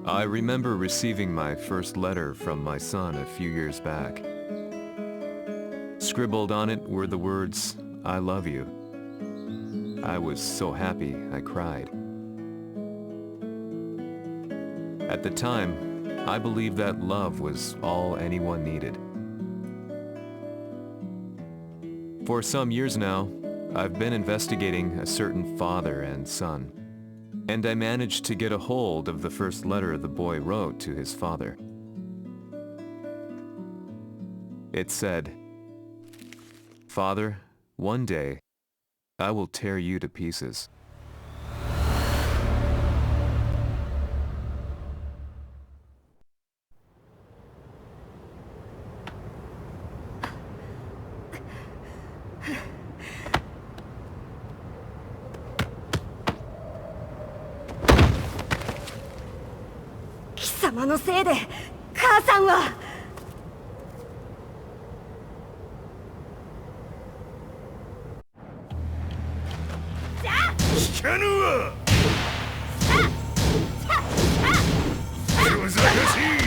I remember receiving my first letter from my son a few years back. Scribbled on it were the words, "I love you." I was so happy I cried. At the time, I believed that love was all anyone needed. For some years now, I've been investigating a certain father and son, and I managed to get a hold of the first letter the boy wrote to his father. It said, "Father, one day, I will tear you to pieces." Kisamaのせいで母さんは。聞かぬわ。小賢しい。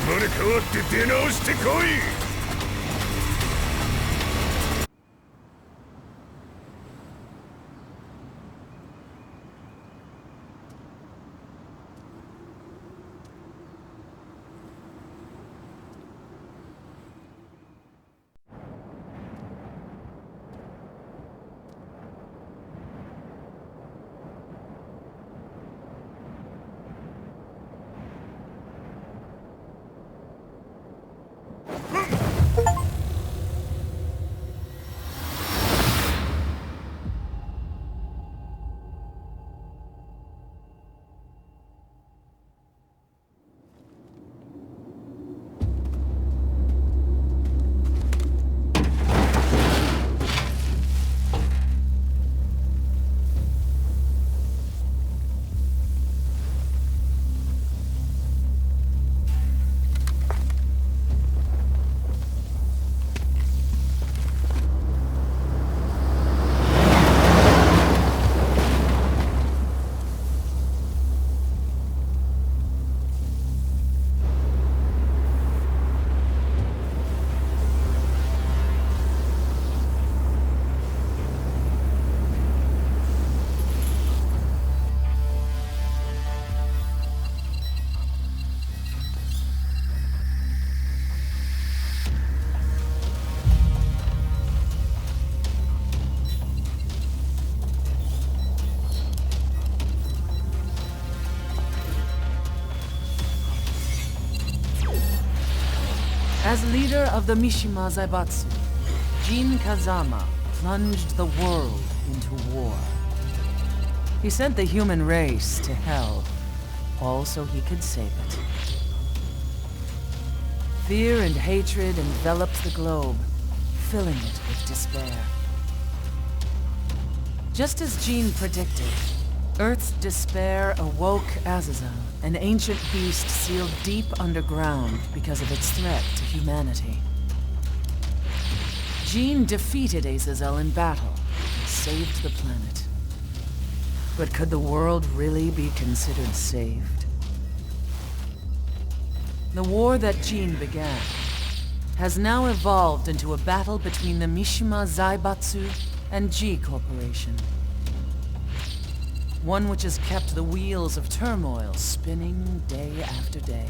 生まれ変わって出直してこい。As leader of the Mishima Zaibatsu, Jin Kazama plunged the world into war. He sent the human race to hell, all so he could save it. Fear and hatred enveloped the globe, filling it with despair. Just as Jin predicted, Earth's despair awoke Azazel, an ancient beast sealed deep underground because of its threat to humanity. Jin defeated Azazel in battle and saved the planet. But could the world really be considered saved? The war that Jin began has now evolved into a battle between the Mishima Zaibatsu and G Corporation. One which has kept the wheels of turmoil spinning day after day.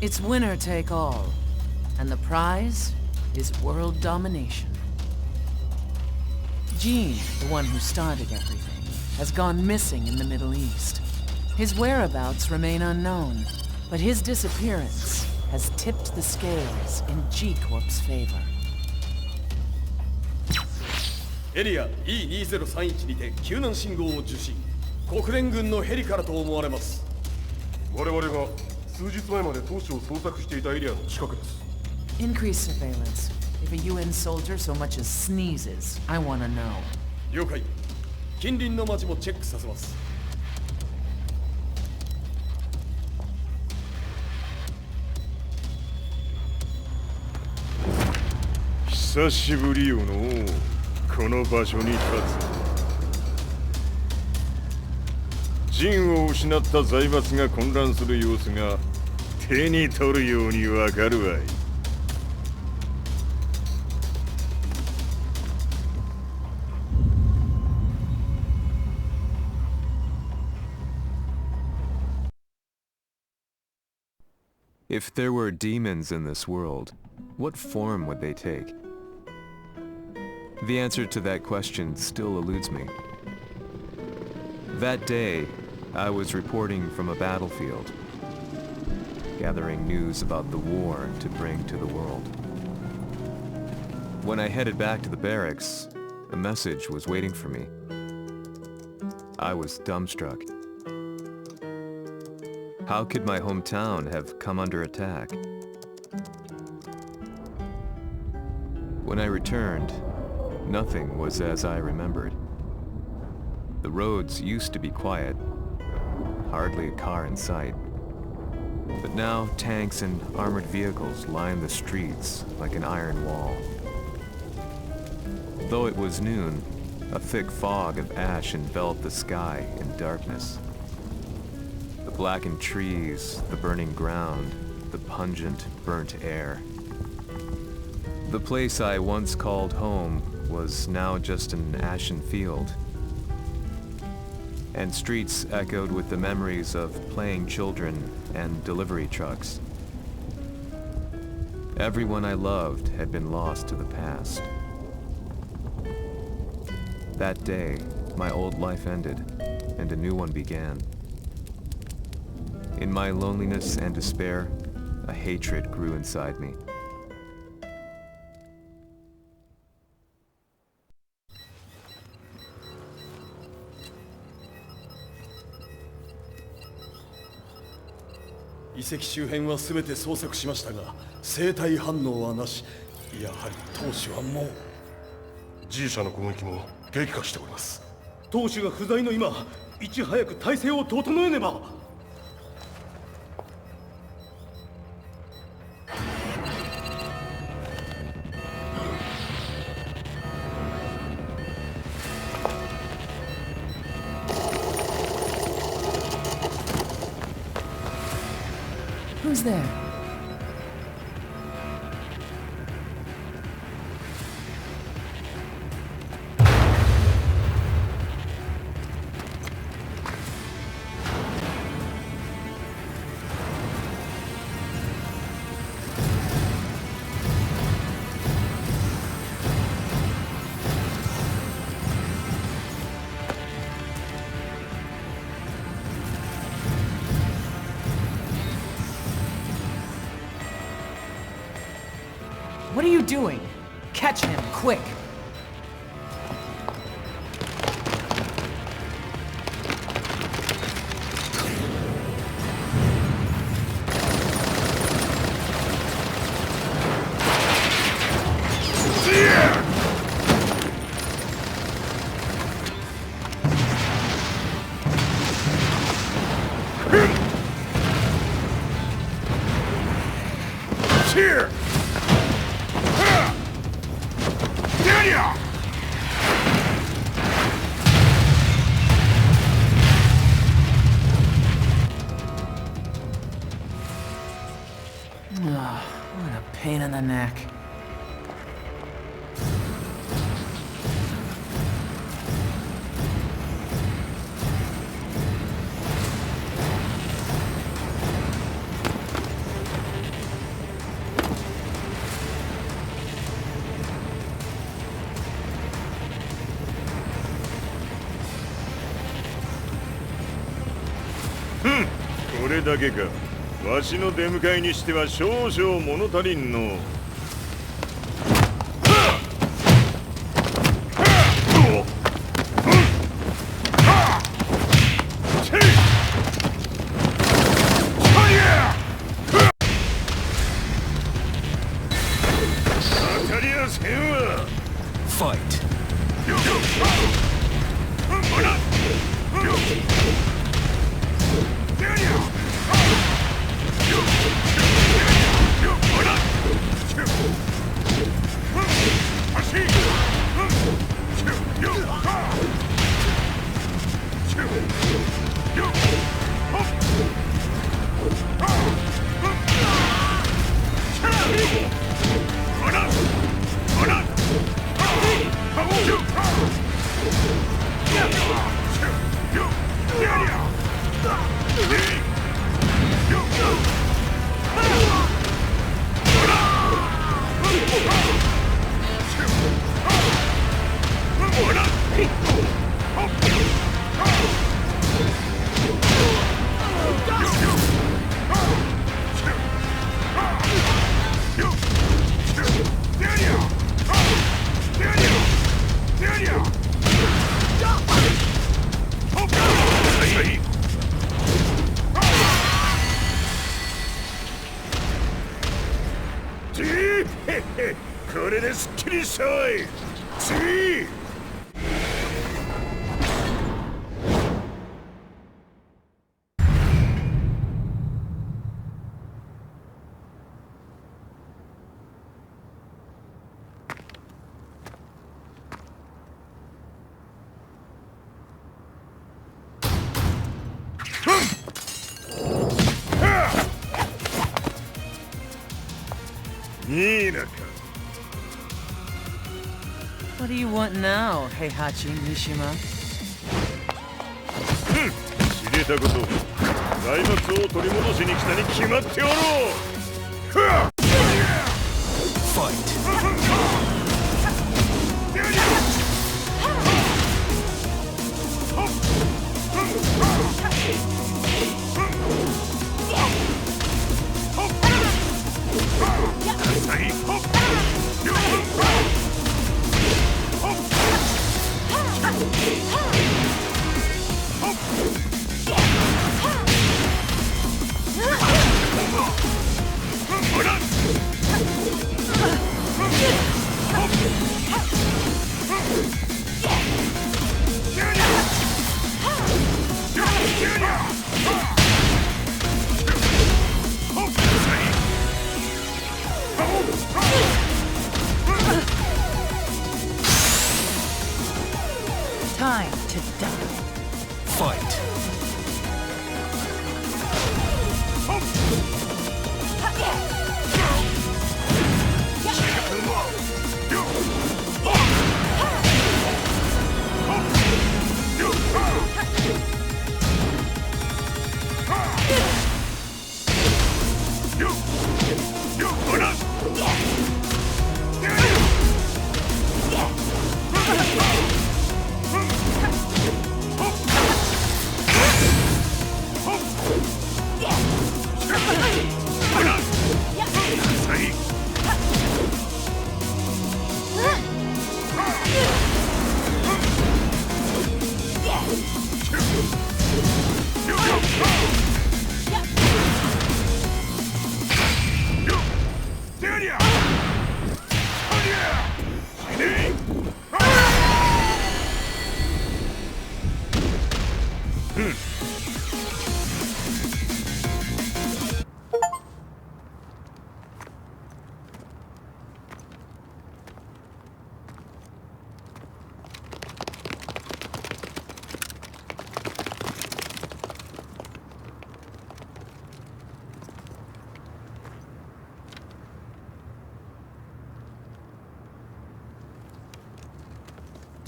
It's winner take all, and the prize is world domination. Jin, the one who started everything, has gone missing in the Middle East. His whereabouts remain unknown, but his disappearance has tipped the scales in G Corp's favor. エリア E2031 にて救難信号を受信。国連軍のヘリからと思われます。我々が数日前まで当初を捜索していたエリアの近くです。 Increase surveillance. If a UN soldier so much as sneezes, I wanna know. 了解。近隣の町もチェックさせます。久しぶりよのこの場所に立つ。陣を失った財閥が混乱する様子が手に取るようにわかるわい。If there were demons in this world, what form would they take? The answer to that question still eludes me. That day, I was reporting from a battlefield, gathering news about the war to bring to the world. When I headed back to the barracks, a message was waiting for me. I was dumbstruck. How could my hometown have come under attack? When I returned, nothing was as I remembered. The roads used to be quiet, hardly a car in sight. But now tanks and armored vehicles line the streets like an iron wall. Though it was noon, a thick fog of ash enveloped the sky in darkness. The blackened trees, the burning ground, the pungent, burnt air. The place I once called home was now just an ashen field, and streets echoed with the memories of playing children and delivery trucks. Everyone I loved had been lost to the past. That day, my old life ended, and a new one began. In my loneliness and despair, a hatred grew inside me.遺跡周辺は全て捜索しましたが、生体反応はなし。やはり当主はもう。G 社の攻撃も激化しております。当主が不在の今、いち早く体制を整えねば。Who's there? What are you doing? Catch him, quick! Here! What a pain in the neck. Hmm. これだけか。わしの出迎えにしては少々物足りんの。Fight. What do you want now, Heihachi Mishima? 知れたこと、財閥を取り戻しに来たに決まっておろう。Fight. Time to die. Fight.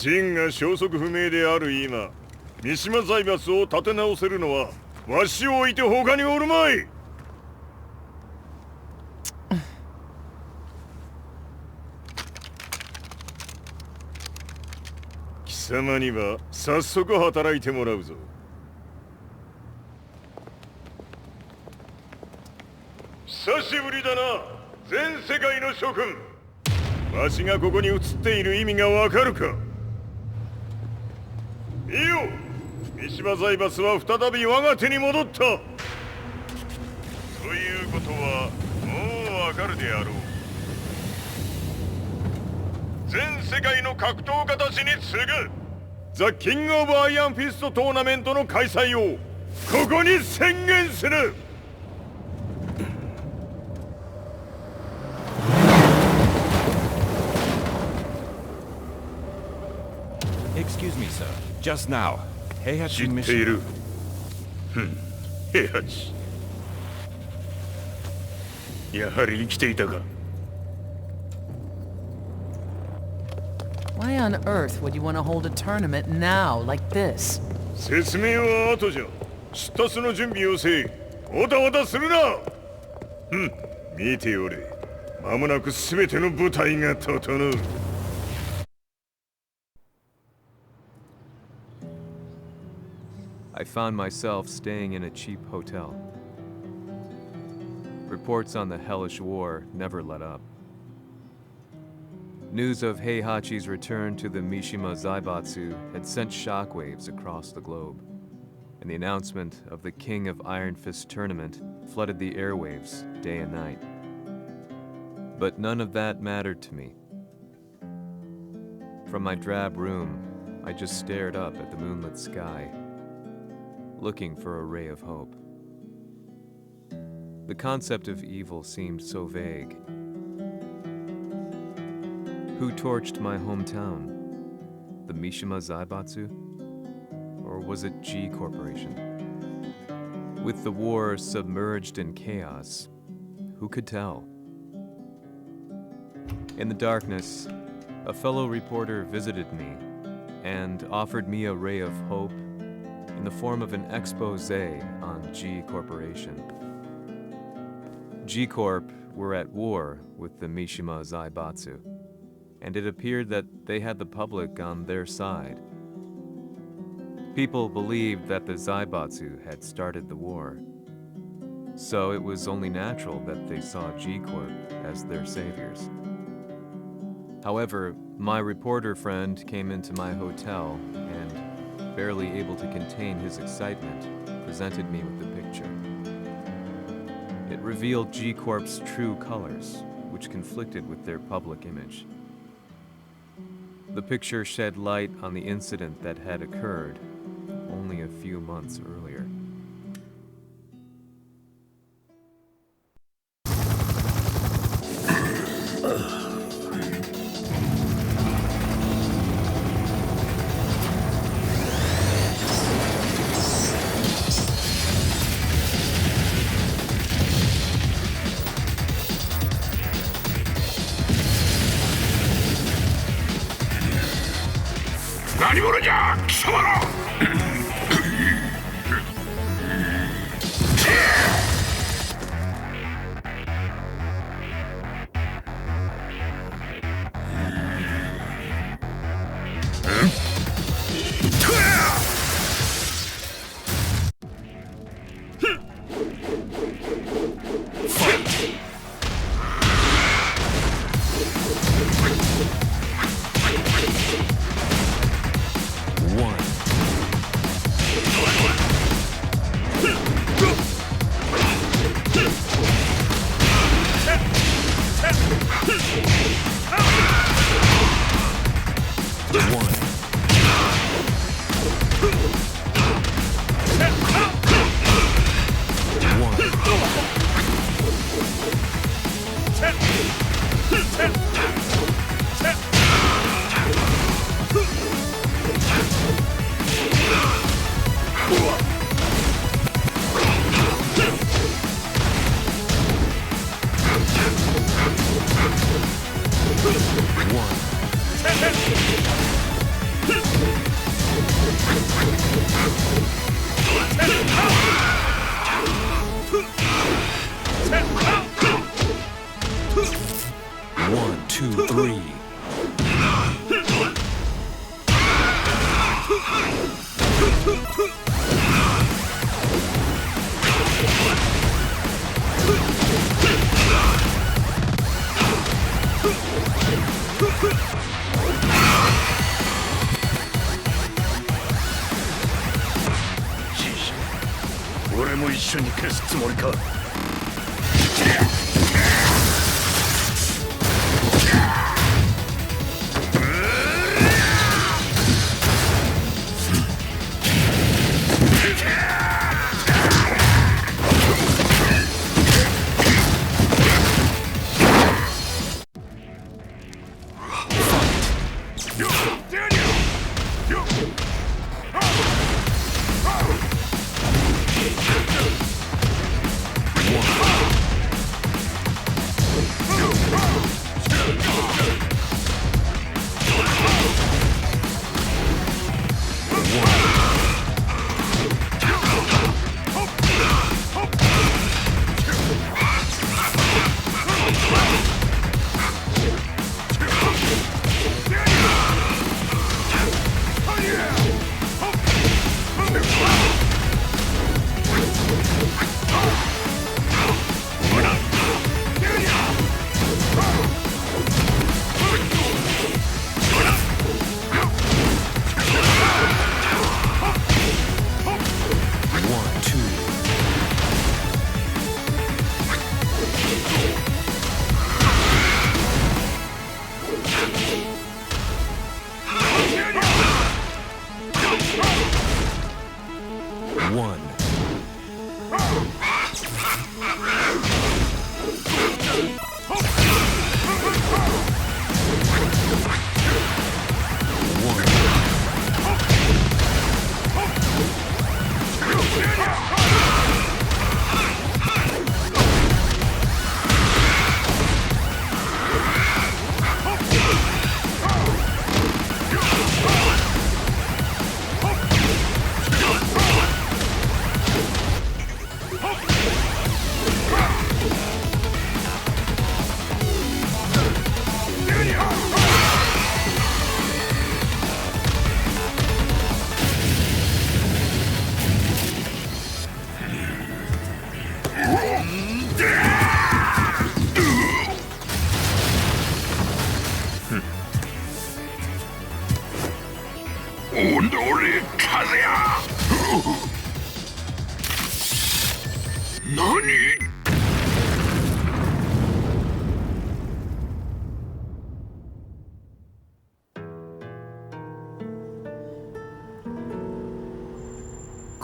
ジンが消息不明である今、三島財閥を立て直せるのはわしを置いて他におるまい。貴様には早速働いてもらうぞ。久しぶりだな、全世界の諸君。わしがここに映っている意味がわかるか。いいよ、三島財閥は再び我が手に戻った。ということはもうわかるであろう。全世界の格闘家たちに次ぐザ・キング・オブ・アイアンフィストトーナメントの開催をここに宣言する。Excuse me, sir. Just now, Heihachi 知ってい mission. る。平八。やはり生きていたか。Why on earth would you want to hold a tournament now, like this? 説明は後じゃ。出立の準備をせい。おたわたするな。見ておれ。間もなく全ての部隊が整う。I found myself staying in a cheap hotel. Reports on the hellish war never let up. News of Heihachi's return to the Mishima Zaibatsu had sent shockwaves across the globe, and the announcement of the King of Iron Fist tournament flooded the airwaves day and night. But none of that mattered to me. From my drab room, I just stared up at the moonlit sky, looking for a ray of hope. The concept of evil seemed so vague. Who torched my hometown? The Mishima Zaibatsu? Or was it G Corporation? With the war submerged in chaos, who could tell? In the darkness, a fellow reporter visited me and offered me a ray of hope in the form of an expose on G Corporation. G Corp were at war with the Mishima Zaibatsu, and it appeared that they had the public on their side. People believed that the Zaibatsu had started the war, so it was only natural that they saw G Corp as their saviors. However, my reporter friend came into my hotel and, barely able to contain his excitement, presented me with the picture. It revealed G Corp's true colors, which conflicted with their public image. The picture shed light on the incident that had occurred only a few months earlier.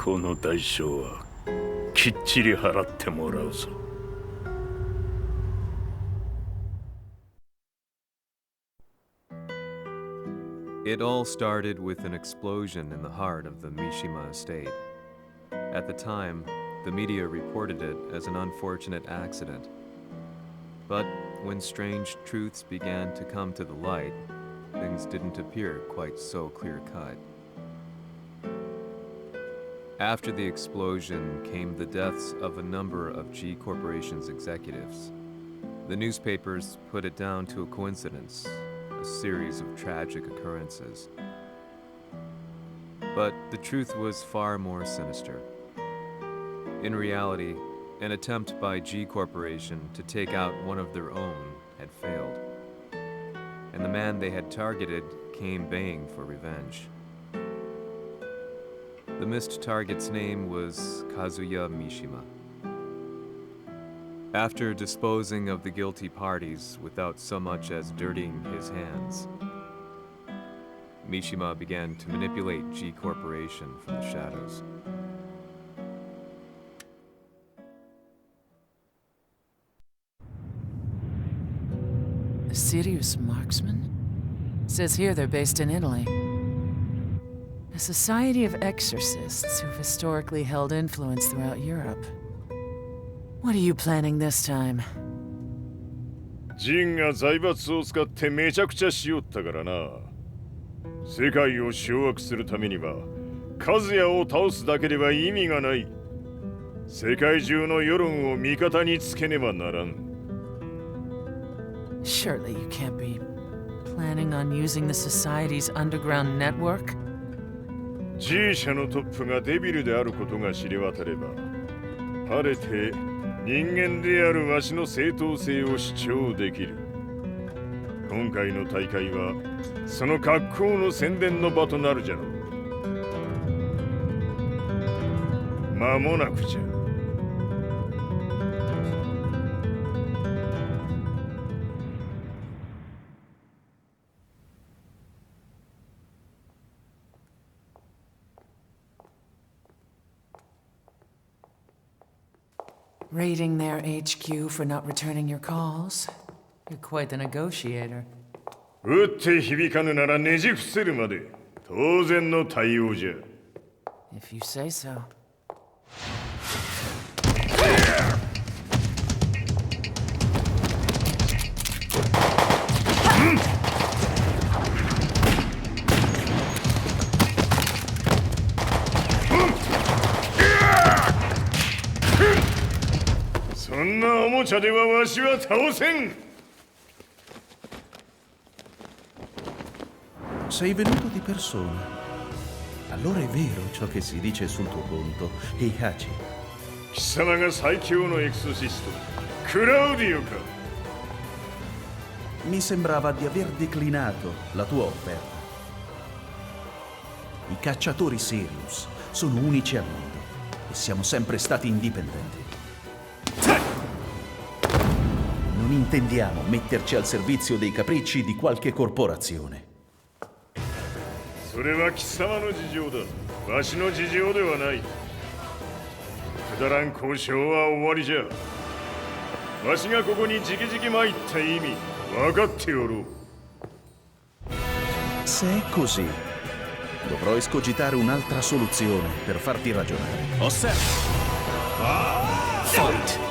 この代償はきっちり払ってもらうぞ。It all started with an explosion in the heart of the Mishima estate. At the time, the media reported it as an unfortunate accident. But when strange truths began to come to the light, things didn't appear quite so clear-cut. After the explosion came the deaths of a number of G Corporation's executives. The newspapers put it down to a coincidence, a series of tragic occurrences. But the truth was far more sinister. In reality, an attempt by G Corporation to take out one of their own had failed, and the man they had targeted came baying for revenge. The missed target's name was Kazuya Mishima. After disposing of the guilty parties without so much as dirtying his hands, Mishima began to manipulate G Corporation from the shadows. Sirius Marksmen? Says here they're based in Italy. A society of exorcists who've historically held influence throughout Europe. What are you planning this time? ジンが財閥を使ってめちゃくちゃしよったからな。世界を掌握するためには、カズヤを倒すだけでは意味がない。世界中の世論を味方につけねばならん。Surely you can't be planning on using the society's underground network? G 社のトップがデビルであることが知れ渡れば、晴れて人間であるわしの正当性を主張できる。今回の大会はその格好の宣伝の場となるじゃろう。間もなくじゃ。Raiding their HQ for not returning your calls? You're quite the negotiator. 打って響かぬならねじ伏せるまで当然の対応じゃ。 If you say so. そんなおもちゃではわしは倒せん。 Sei venuto di persona. Allora è vero ciò che si dice sul tuo conto, Heihachi. 貴様が最強のエクソシスト、クラウディオか。 Mi sembrava di aver declinato la tua offerta. I cacciatori Sirius sono unici al mondo e siamo sempre stati indipendenti. Non intendiamo metterci al servizio dei capricci di qualche corporazione. それは貴様の事情だ。わしの事情ではない。くだらん交渉は終わりじゃ。わしがここに直々参った意味分かっておろう。 Se è così, dovrò escogitare un'altra soluzione per farti ragionare. Osserva! Fight!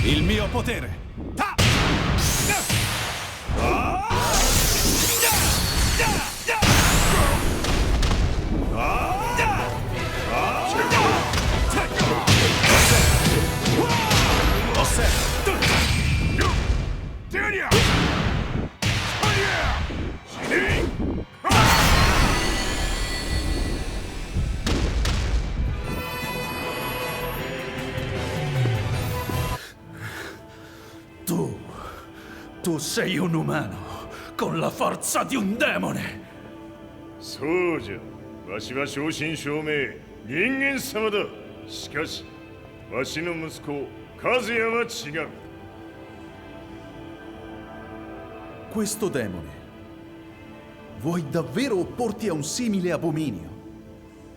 Il mio potere! Tu sei un umano con la forza di un demone. そうじゃ。わしは正真正銘人間様だ。しかしわしの息子和也は違う。 Questo demone, vuoi davvero opporti a un simile abominio?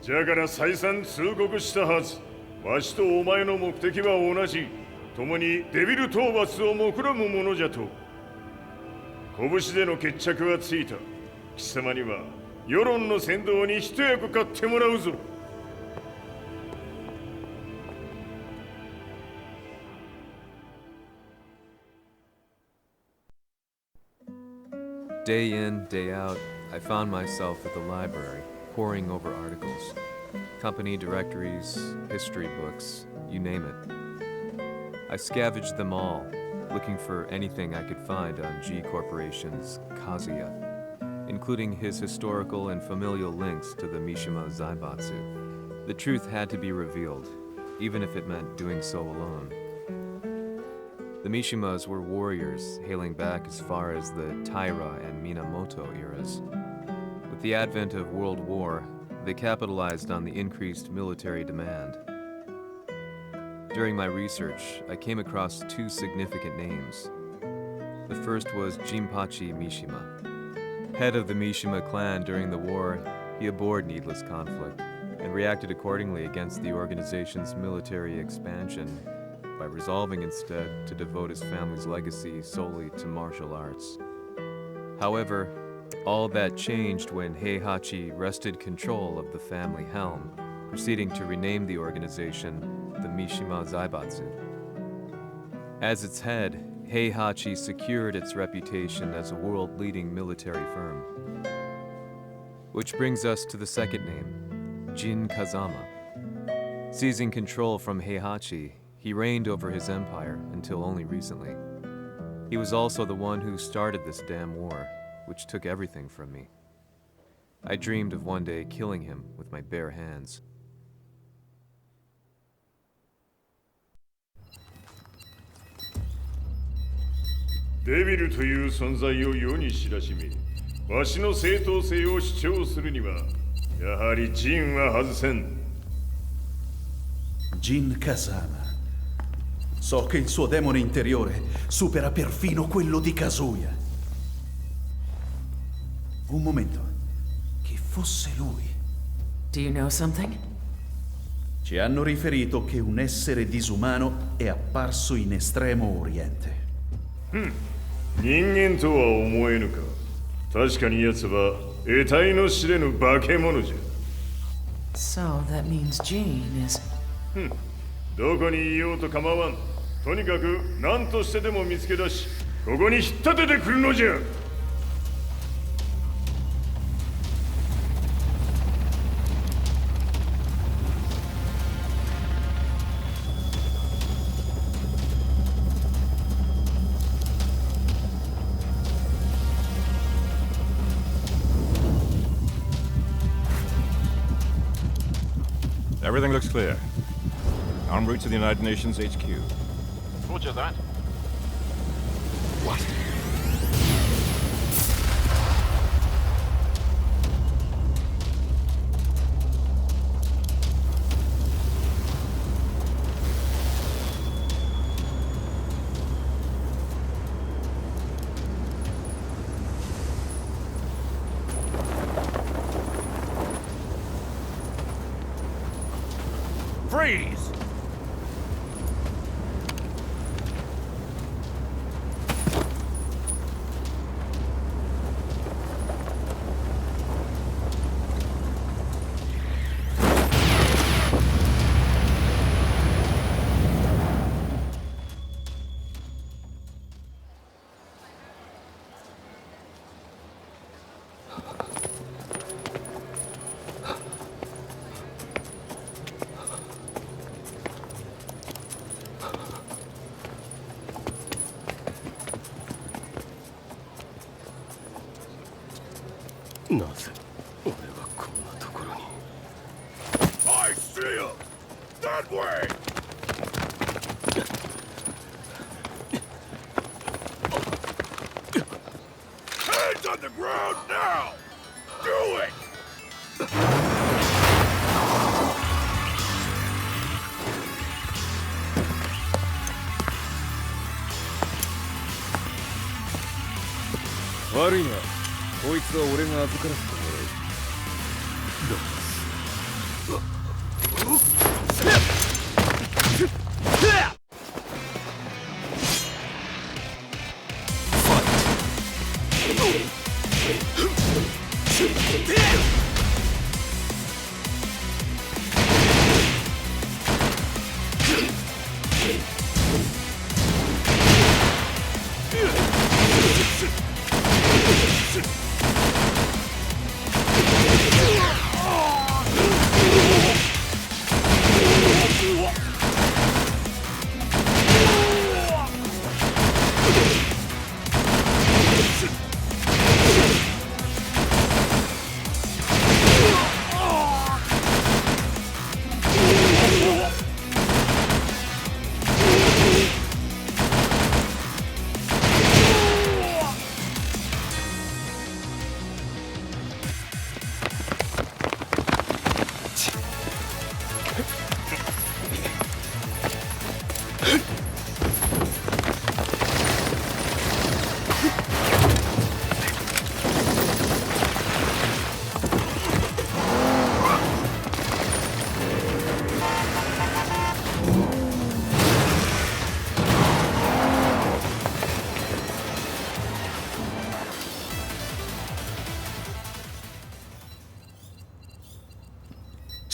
じゃから再三通告したはず。わしとお前の目的は同じ。共にデビル討伐を目論むものじゃと。拳での決着はついた。貴様には世論の先導に一役買ってもらうぞ。 Day in, day out, I found myself at the library, poring over articles. Company directories, history books, you name it. I scavenged them all, looking for anything I could find on G Corporation's Kazuya, including his historical and familial links to the Mishima Zaibatsu. The truth had to be revealed, even if it meant doing so alone. The Mishimas were warriors hailing back as far as the Taira and Minamoto eras. With the advent of World War, they capitalized on the increased military demand. During my research, I came across two significant names. The first was Jinpachi Mishima. Head of the Mishima clan during the war, he abhorred needless conflict and reacted accordingly against the organization's military expansion by resolving instead to devote his family's legacy solely to martial arts. However, All that changed when Heihachi wrested control of the family helm, proceeding to rename the organization the Mishima Zaibatsu. As its head, Heihachi secured its reputation as a world-leading military firm. Which brings us to the second name, Jin Kazama. Seizing control from Heihachi, he reigned over his empire until only recently. He was also the one who started this damn war, which took everything from me. I dreamed of one day killing him with my bare hands. Devil という存在を世に知らしめ、わしの正当性を主張するには、やはりジンは外せん。Jin Kazama. So che il suo demone interiore supera perfino quello di Kazuya. Un momento. Chi fosse lui? Do you know something? Ci hanno riferito che un essere disumano è apparso in Estremo Oriente. 人間とは思えぬか。確かに奴は得体の知れぬ化け物じゃ。So that means Jean is... どこにいようと構わん。とにかく何としてでも見つけ出し、ここに引っ立ててくるのじゃ。Everything looks clear. En route to the United Nations HQ. Roger that. What? Freeze! I see him! That way! Hands on the ground now! Do it! Worry not. こいつは俺が預からせてもらう。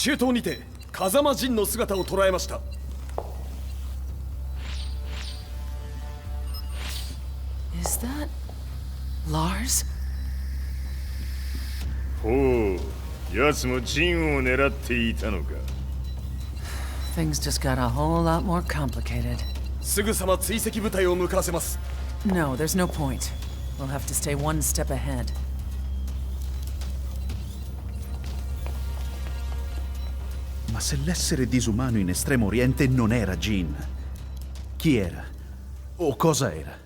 中東にて風間陣の姿を捉えました。Is that Lars? ほう、奴もジンを狙っていたのか。Things just got a whole lot more complicated. すぐさま追跡部隊を向かわせます。No, there's no point. We'll have to stay one step ahead. Ma se l'essere disumano in Estremo Oriente non era Jin, chi era? O cosa era?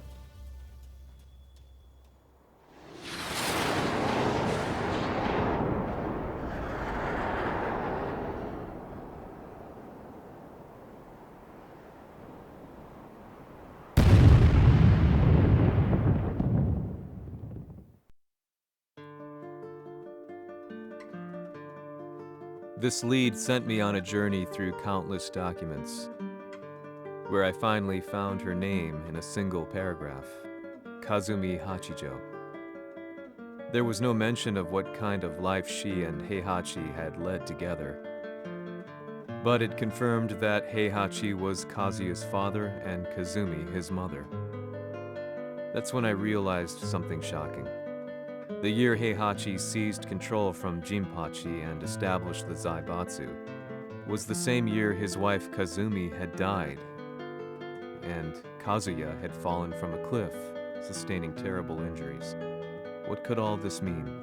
This lead sent me on a journey through countless documents, where I finally found her name in a single paragraph, Kazumi Hachijo. There was no mention of what kind of life she and Heihachi had led together, but it confirmed that Heihachi was Kazuya's father and Kazumi his mother. That's when I realized something shocking. The year Heihachi seized control from Jinpachi and established the Zaibatsu was the same year his wife Kazumi had died, and Kazuya had fallen from a cliff, sustaining terrible injuries. What could all this mean?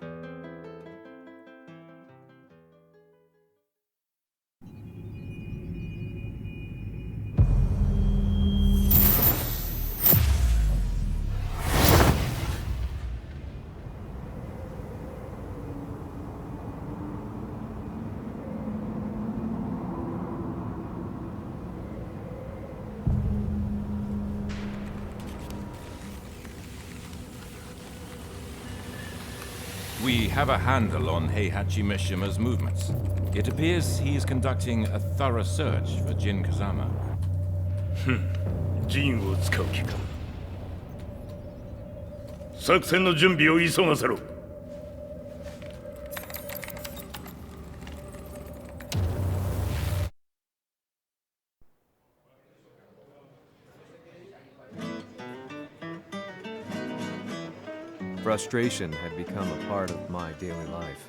We have a handle on Heihachi Mishima's movements. It appears he is conducting a thorough search for Jin Kazama. ジンを使う気か。作戦の準備を急がせろ。Frustration had become a part of my daily life.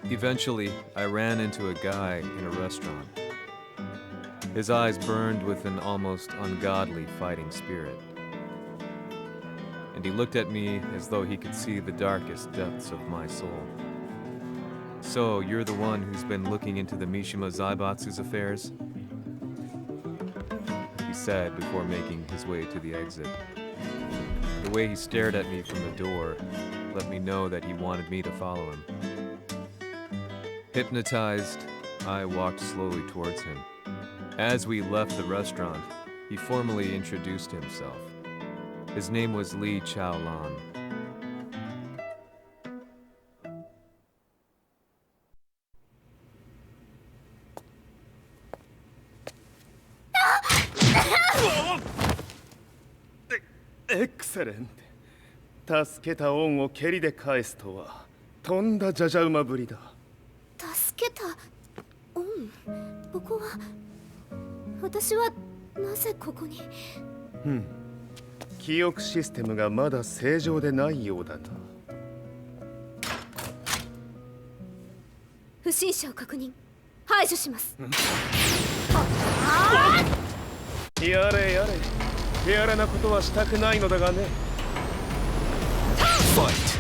Eventually, I ran into a guy in a restaurant. His eyes burned with an almost ungodly fighting spirit. And he looked at me as though he could see the darkest depths of my soul. So, you're the one who's been looking into the Mishima Zaibatsu's affairs? He said before making his way to the exit. The way he stared at me from the door let me know that he wanted me to follow him. Hypnotized, I walked slowly towards him. As we left the restaurant, he formally introduced himself. His name was Li Chaolan. Excellent. 助けた恩を蹴りで返すとはとんだじゃじゃ馬ぶりだ。助けた恩。ここは私はなぜここに。記憶システムがまだ正常でないようだな。不審者を確認。排除します。やれやれ。手荒なことはしたくないのだがね。Fight!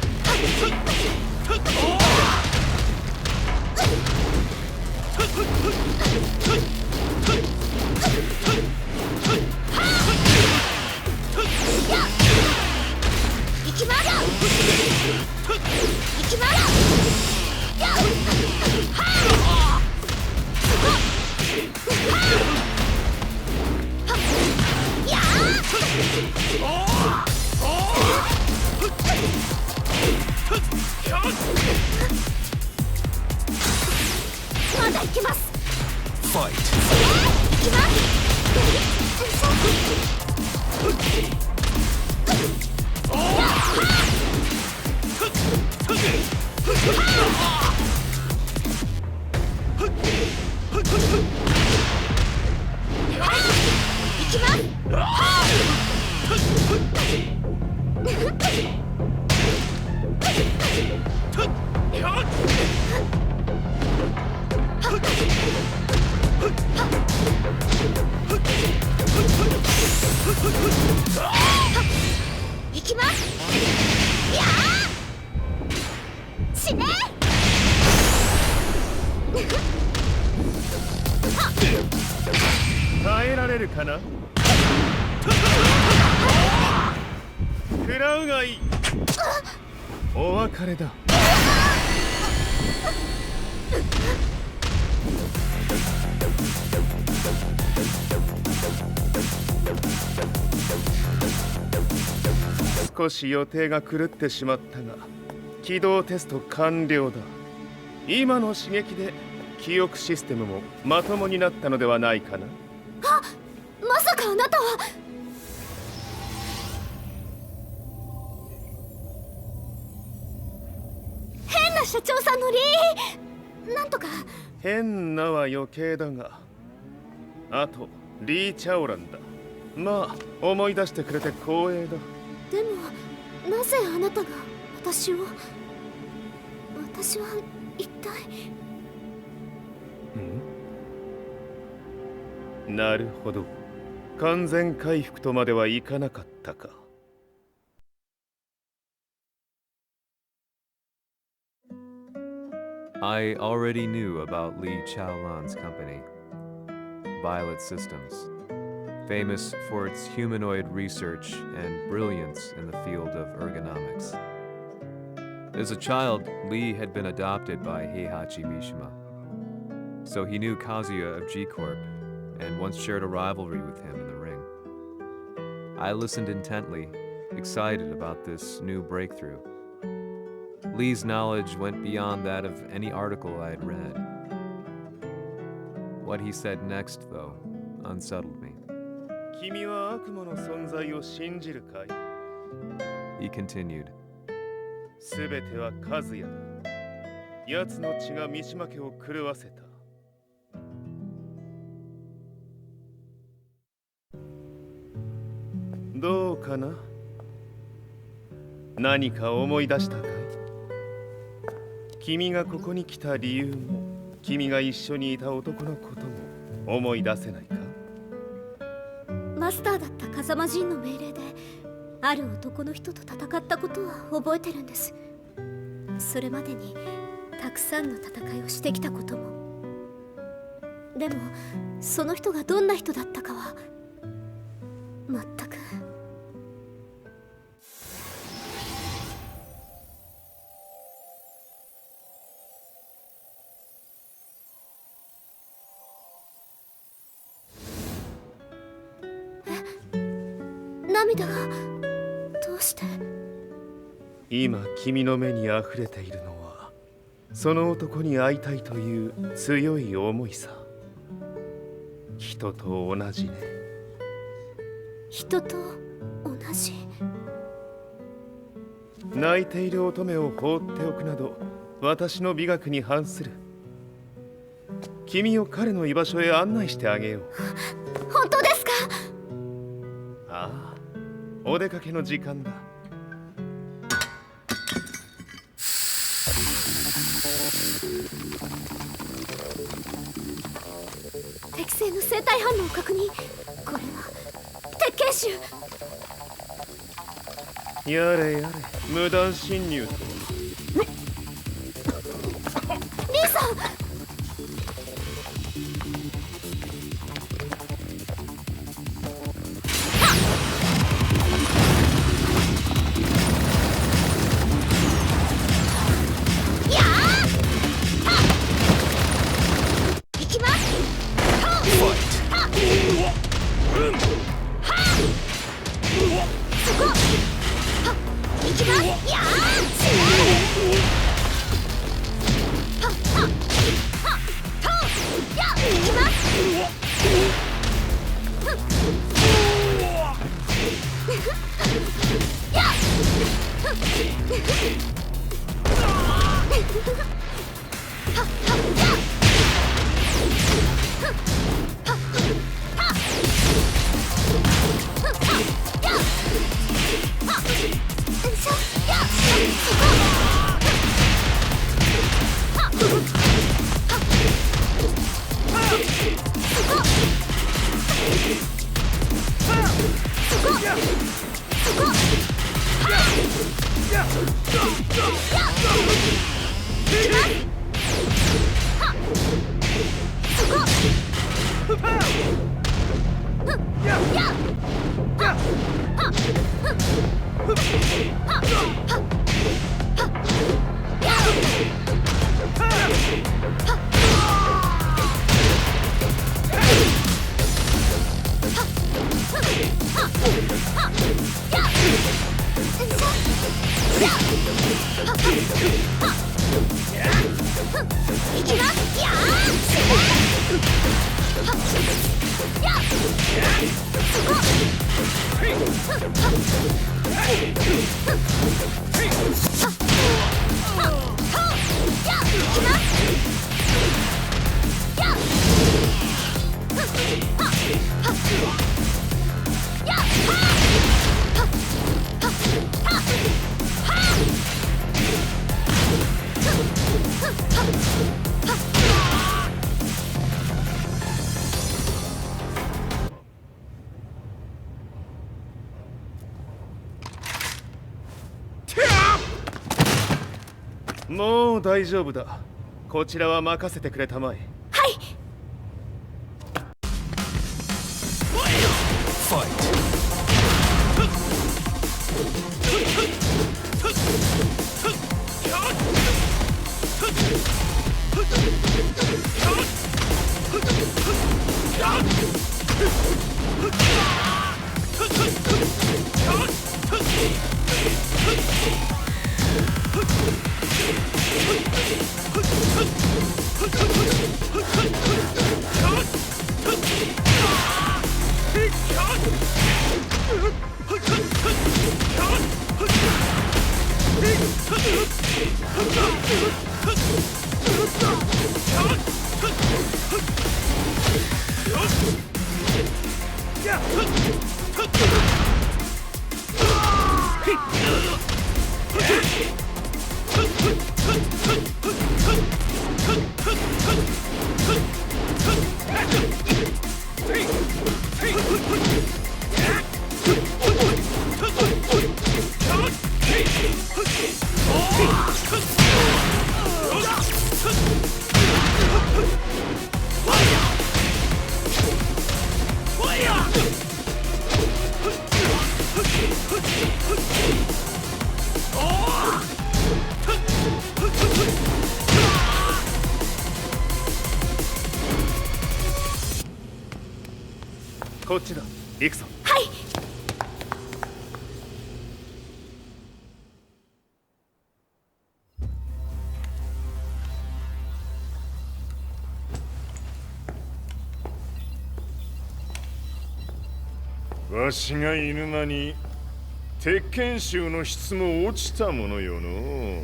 れるかな。食らうがいい。お別れだ。少し予定が狂ってしまったが、起動テスト完了だ。今の刺激で記憶システムもまともになったのではないかな。あ、まさかあなたは。変な社長さんのなんとか。変なは余計だが、あとリー・チャオランだ。まあ思い出してくれて光栄だ。でもなぜあなたが私は一体。なるほど、完全回復とまではいかなかったか。I already knew about Li Chaolan's company, Violet Systems, famous for its humanoid research and brilliance in the field of ergonomics. As a child, Li had been adopted by Heihachi Mishima, so he knew Kazuya of G-Corp and once shared a rivalry with him in the ring. I listened intently, excited about this new breakthrough. Li's knowledge went beyond that of any article I had read. What he said next, though, unsettled me. 君は悪魔の存在を信じるかい? He continued. すべてはカズヤだ。奴の血が三島家を狂わせた。どうかな？何か思い出したかい？君がここに来た理由も、君が一緒にいた男のことも思い出せないか？マスターだった風間陣の命令である男の人と戦ったことは覚えてるんです。それまでにたくさんの戦いをしてきたことも。でもその人がどんな人だったかは全く。涙がどうして？今君の目に溢れているのはその男に会いたいという強い思いさ。人と同じね。人と同じ？泣いている乙女を放っておくなど私の美学に反する。君を彼の居場所へ案内してあげよう。本当ですか？ああ、お出かけの時間だ。適正の生体反応を確認。これは鉄拳臭。やれやれ、無断侵入とは。リーさん。もう大丈夫だ。こちらは任せてくれたまえ。はい。こっちだ。行くぞ。はい。わしが犬間に鉄拳衆の質も落ちたものよの。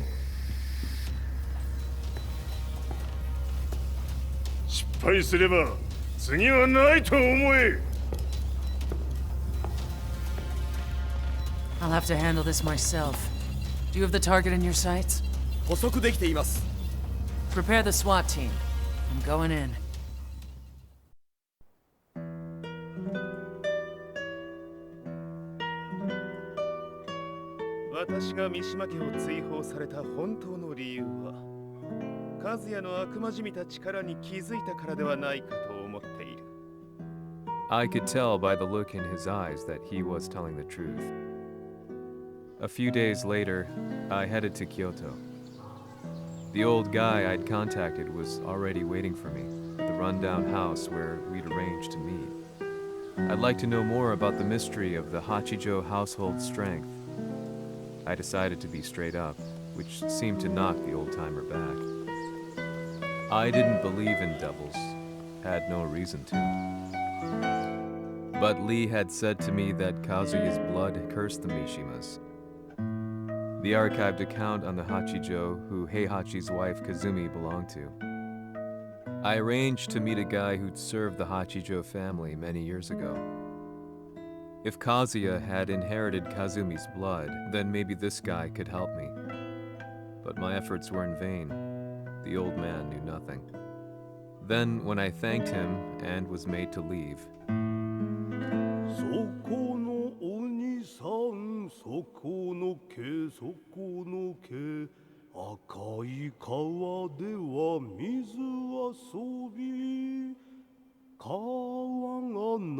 失敗すれば次はないと思え。I'll have to handle this myself. Do you have the target in your sights? 捕捉できています。 Prepare the SWAT team. I'm going in. 私が三島家を追放された本当の理由は、和也の悪魔じみた力に気づいたからではないかと思っている。I could tell by the look in his eyes that he was telling the truth. A few days later, I headed to Kyoto. The old guy I'd contacted was already waiting for me at the rundown house where we'd arranged to meet. I'd like to know more about the mystery of the Hachijo household strength. I decided to be straight up, which seemed to knock the old-timer back. I didn't believe in devils, had no reason to. But Lee had said to me that Kazuya's blood cursed the Mishimas. The archived account on the Hachijo who Heihachi's wife Kazumi belonged to. I arranged to meet a guy who'd served the Hachijo family many years ago. If Kazuya had inherited Kazumi's blood, then maybe this guy could help me. But my efforts were in vain. The old man knew nothing. Then, when I thanked him and was made to leave, そこのお兄さん、そこの毛、そこの毛、赤い川では水遊び、川が流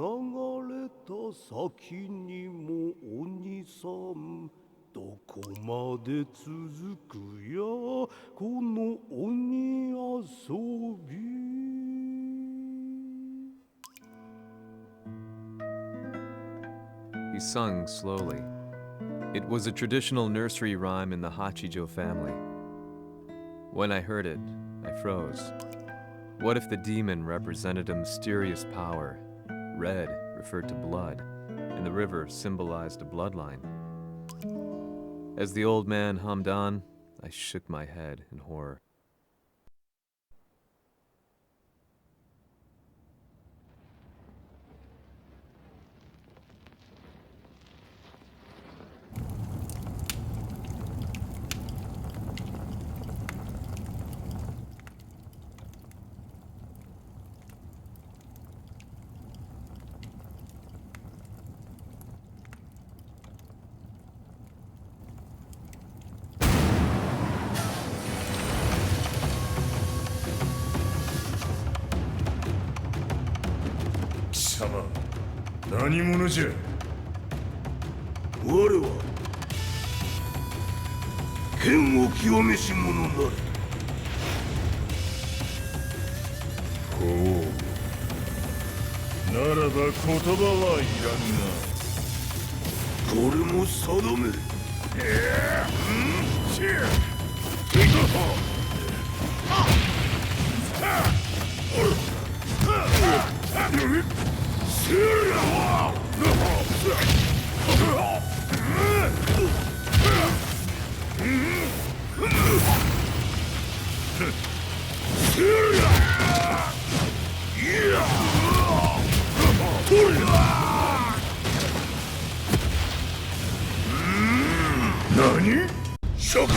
れた先にもお兄さん、どこまで続くやこの鬼遊び。he sung slowly. It was a traditional nursery rhyme in the Hachijo family. When I heard it, I froze. What if the demon represented a mysterious power? Red referred to blood, and the river symbolized a bloodline. As the old man hummed on, I shook my head in horror. Sama, 何者じゃ。我は剣を極めし者なり。ほう。ならば言葉はいらんな。これも定め。何？食事。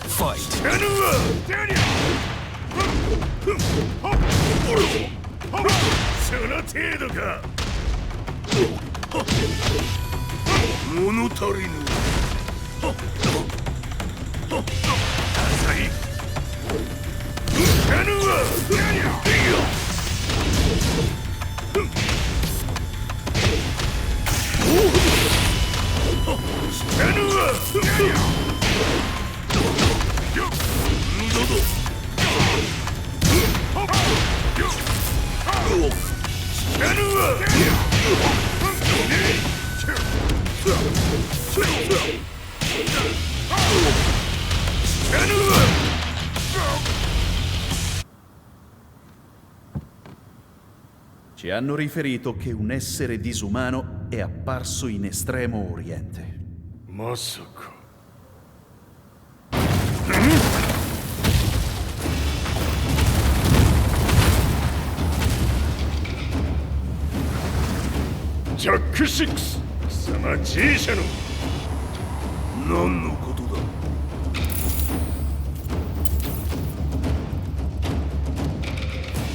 Fight! その程度か。物足りぬ。浅い。Ci hanno riferito che un essere disumano è apparso in Estremo Oriente. まさか。ジャック6、貴様 G 社の何のことだ。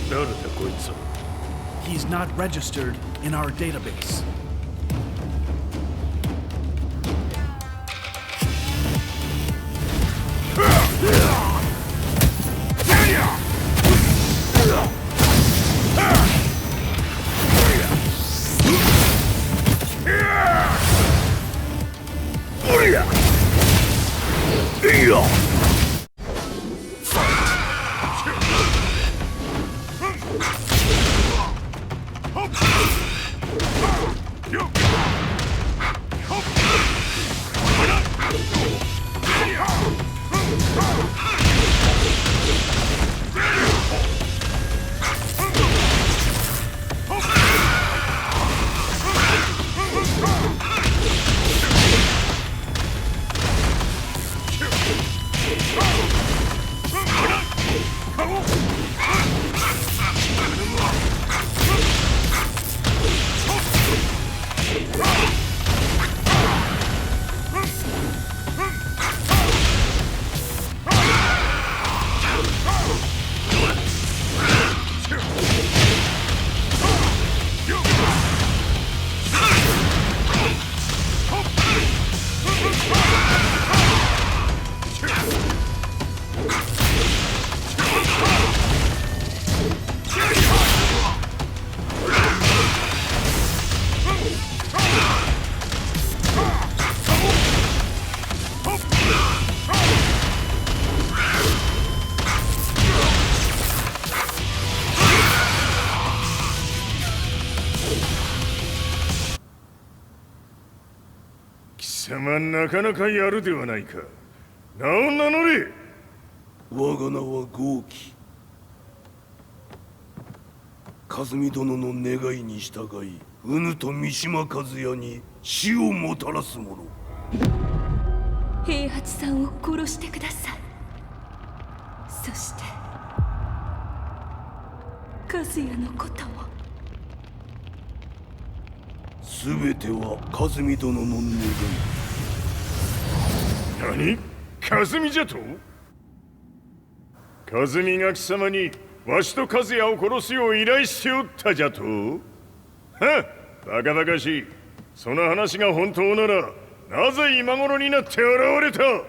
誰だこいつは。 He's not registered in our database. がなかなかやるではないか。名を名乗れ。我が名は豪輝。和美殿の願いに従いうぬと三島和也に死をもたらす者。平八さんを殺してください。そして和也のことも。全ては和美殿の願い。何？和美じゃと？和美が貴様にわしと和也を殺すよう依頼しておったじゃと？はっ、バカバカしい。その話が本当ならなぜ今頃になって現れた？う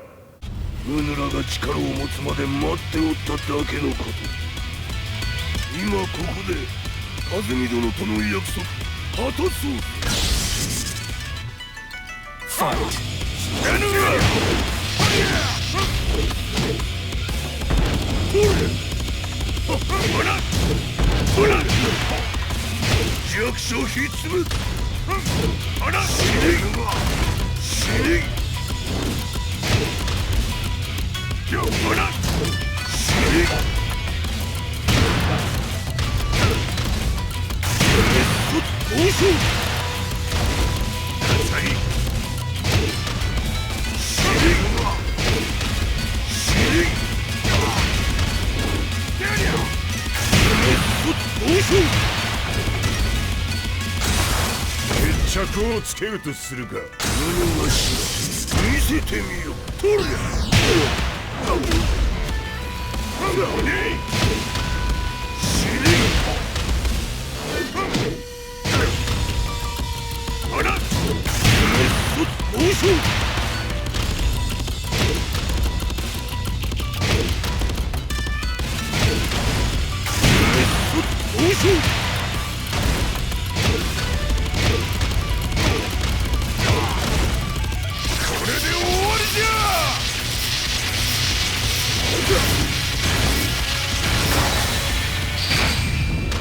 ぬらが力を持つまで待っておっただけのこと。今ここで和美殿との約束果たそう。ファイト！知らぬわ！弱小ひっつむ。死ね死ね。死ね。どうしよう。決着をつけるとするか。何がしら見せてみよ。とりゃ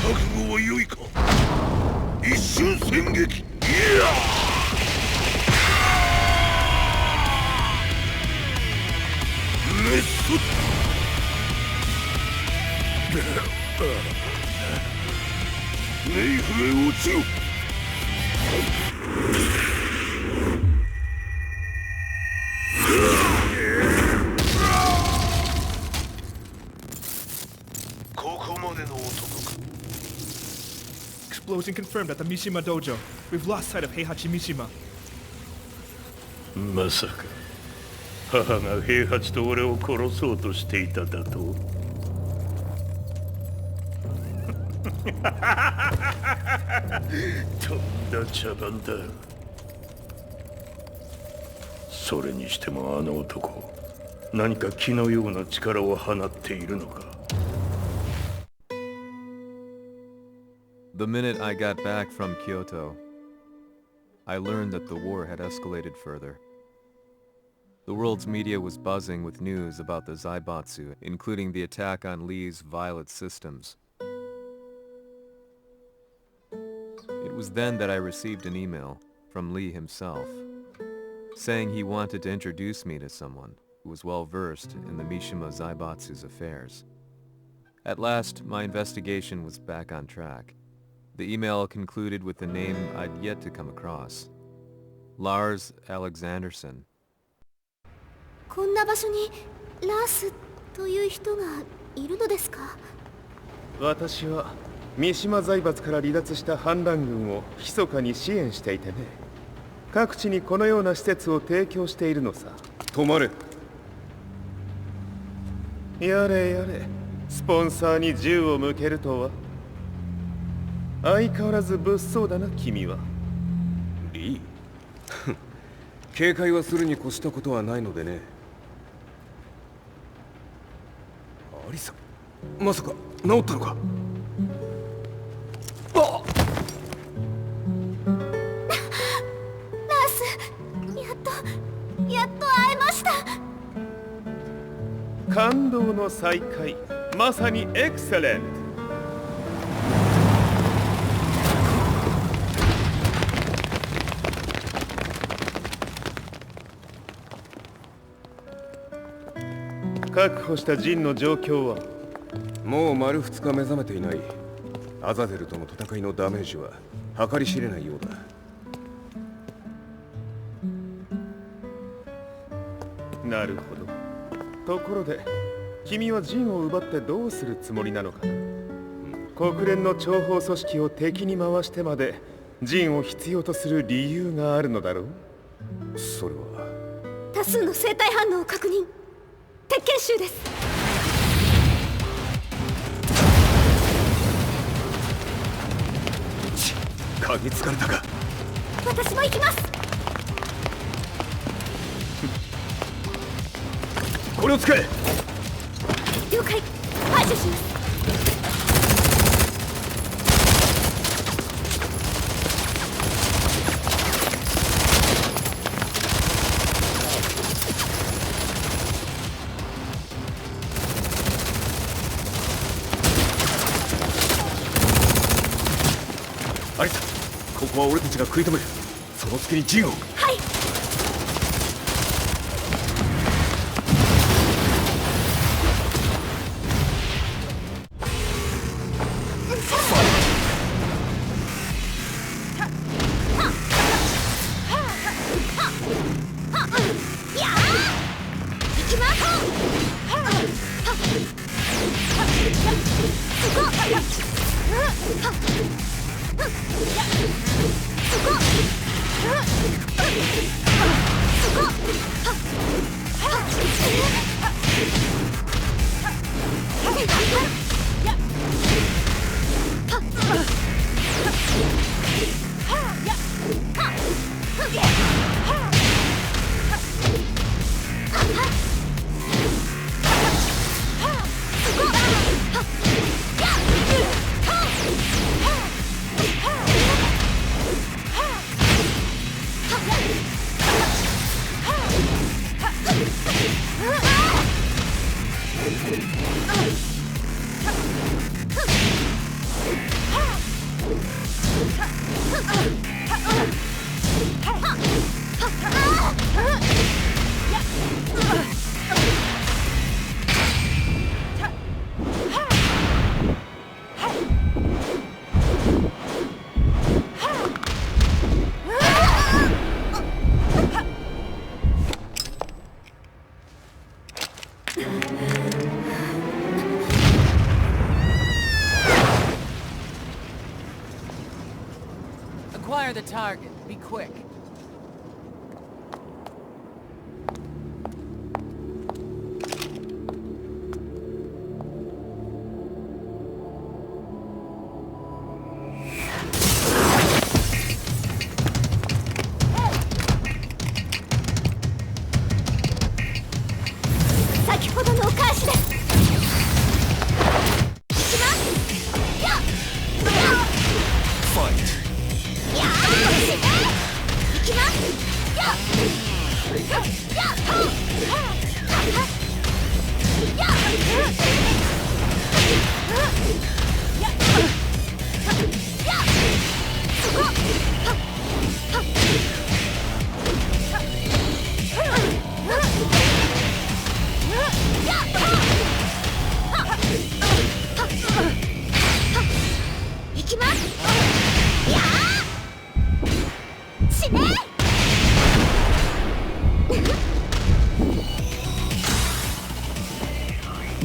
覚悟は良いか。一瞬戦撃。いやメス冥府へ落ちよ。ここまでの男か。Explosion confirmed at the Mishima dojo. We've lost sight of Heihachi Mishima. まさか母が平八と俺を殺そうとしていただと？とんだ茶番だ。それにしてもあの男、何か気のような力を放っているのか。The minute I got back from Kyoto, I learned that the war had escalated further. The world's media was buzzing with news about the Zaibatsu, including the attack on Lee's Violet systems. It was then that I received an email from Lee himself, saying he wanted to introduce me to someone who was well versed in the Mishima Zaibatsu's affairs. At last, my investigation was back on track. The email concluded with a name I'd yet to come across. Lars Alexanderson. こんな場所にラースという人がいるのですか？私は三島財閥から離脱した反乱軍を密かに支援していてね。各地にこのような施設を提供しているのさ。止まれ。やれやれ、スポンサーに銃を向けるとは。相変わらず物騒だな君は。リー警戒はするに越したことはないのでね。アリサ、まさか治ったのか？ラース、やっと会えました。感動の再会、まさにエクセレント。確保したジンの状況は？もう丸2日目覚めていない。アザゼルとの戦いのダメージは計り知れないようだ。なるほど。ところで君はジンを奪ってどうするつもりなのかな。国連の諜報組織を敵に回してまでジンを必要とする理由があるのだろう。それは多数の生体反応を確認。鉄拳衆です。嗅ぎつかれたか。私も行きます。これを使え。了解。排除します。アリサ、ここは俺たちが食い止める。その隙にジンを。はい。Acquire the target. Be quick.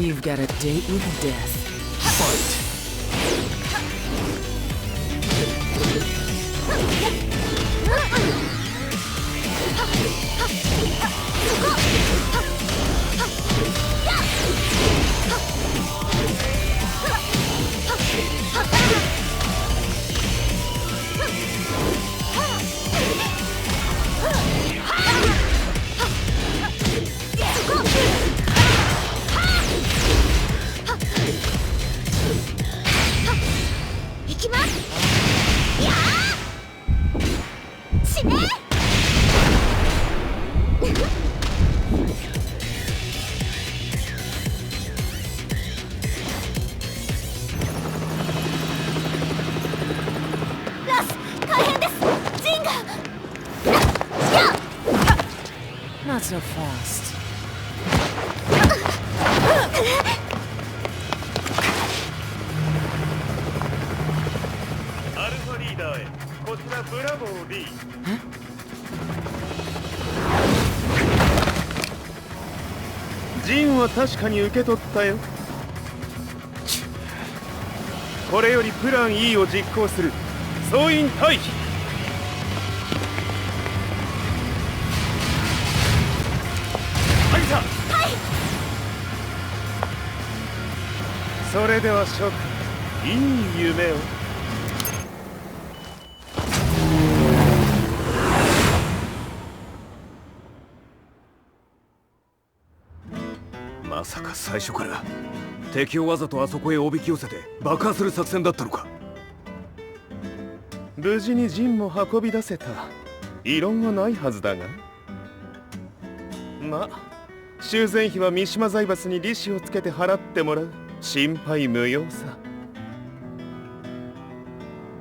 You've got a date with death. Fight! Not so fast. アルファリーダーへこちらブラボー D。 ジンは確かに受け取ったよ。これよりプラン E を実行する。総員退避。アリサ。はい。それでは諸君、いい夢を。まさか最初から敵をわざとあそこへおびき寄せて爆破する作戦だったのか。無事にジンも運び出せた。異論はないはずだが。まあ修繕費は三島財閥に利子をつけて払ってもらう。心配無用さ。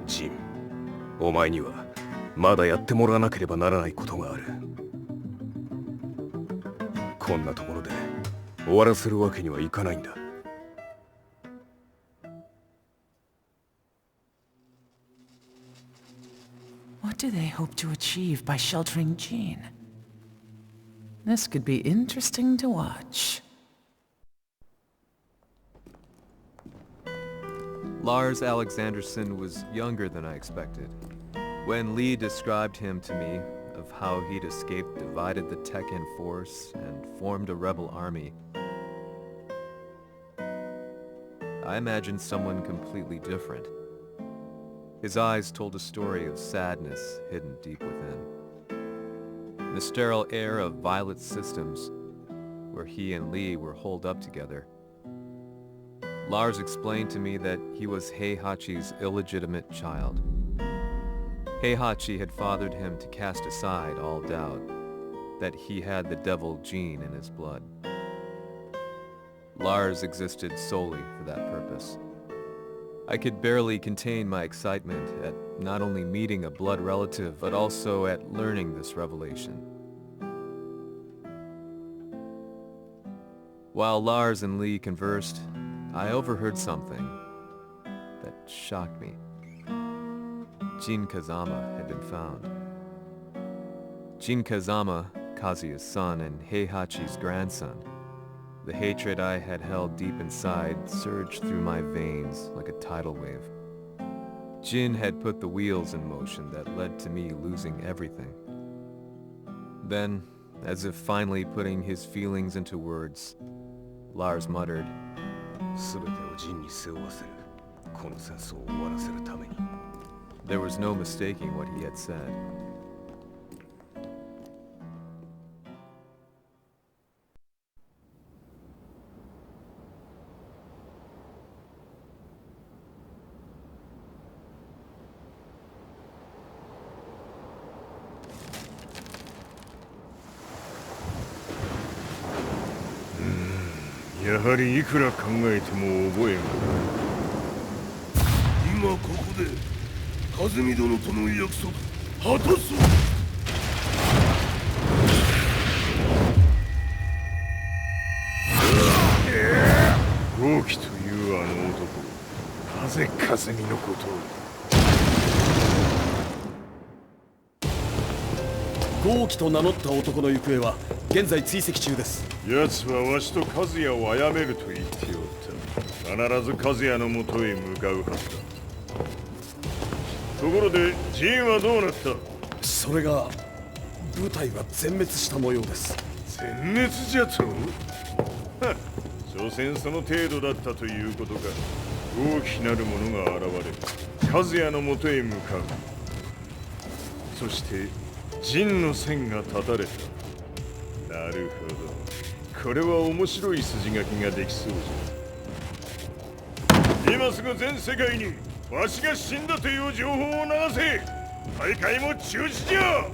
ジン、お前にはまだやってもらわなければならないことがある。こんなところで終わらせるわけにはいかないんだ。What do they hope to achieve by sheltering Jean? This could be interesting to watch. Lars Alexanderson was younger than I expected. When Lee described him to me, of how he'd escaped, divided the Tekken force, and formed a rebel army, I imagined someone completely different. His eyes told a story of sadness hidden deep within. The sterile air of Violet Systems, where he and Lee were holed up together. Lars explained to me that he was Heihachi's illegitimate child. Heihachi had fathered him to cast aside all doubt that he had the devil gene in his blood. Lars existed solely for that purpose. I could barely contain my excitement at not only meeting a blood relative, but also at learning this revelation. While Lars and Lee conversed, I overheard something that shocked me. Jin Kazama had been found. Jin Kazama, Kazuya's son and Heihachi's grandson. The hatred I had held deep inside surged through my veins like a tidal wave. Jin had put the wheels in motion that led to me losing everything. Then, as if finally putting his feelings into words, Lars muttered, There was no mistaking what he had said. Hmm, やはりいくら考えても覚えがない。今ここで和美殿との約束果たそう。豪輝というあの男、なぜ和美のことを。豪輝と名乗った男の行方は現在追跡中です。奴はわしと和也を殺めると言っておった。必ず和也のもとへ向かうはずだ。ところでジンはどうなった？それが部隊は全滅した模様です。全滅じゃと？所詮その程度だったということか。大きなる者が現れ、和也のもとへ向かう。そして陣の線が断たれた。なるほど。これは面白い筋書きができそうじゃ。今すぐ全世界にわしが死んだという情報を流せ。大会も中止じゃ。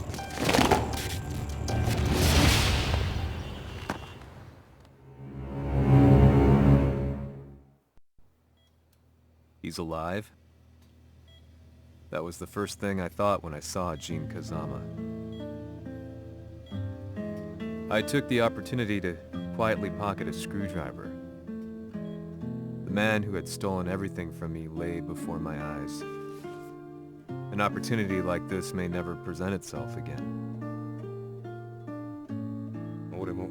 He's alive? That was the first thing I thought when I saw Jin Kazama. I took the opportunity to quietly pocket a screwdriver, man who had stolen everything from me lay before my eyes. An opportunity like this may never present itself again. 俺も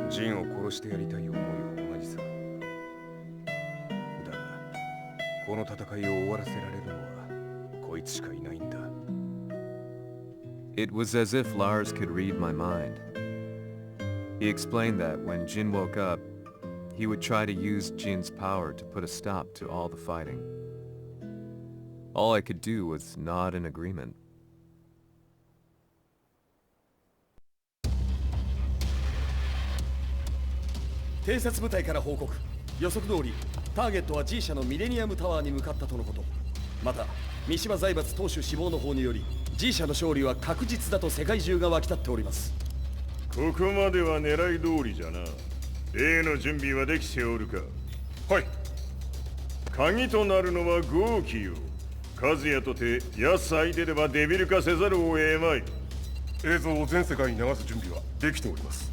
ジンを殺してやりたい思いは同じさ。だが、この戦いを終わらせられるのはこいつしかいないんだ。It was as if Lars could read my mind. He explained that when Jin woke up, he would try to use Jin's power to put a stop to all the fighting. All I could do was nod in agreement. 偵察部隊から報告。予測通り、ターゲットは G 社のミレニアムタワーに向かったとのこと。また、三島財閥当主死亡の方により、G 社の勝利は確実だと世界中が沸き立っております。ここまでは狙い通りじゃな。例の準備はできておるか。はい。鍵となるのは豪気よ。和也とて安相手ではデビル化せざるを得まい。映像を全世界に流す準備はできております。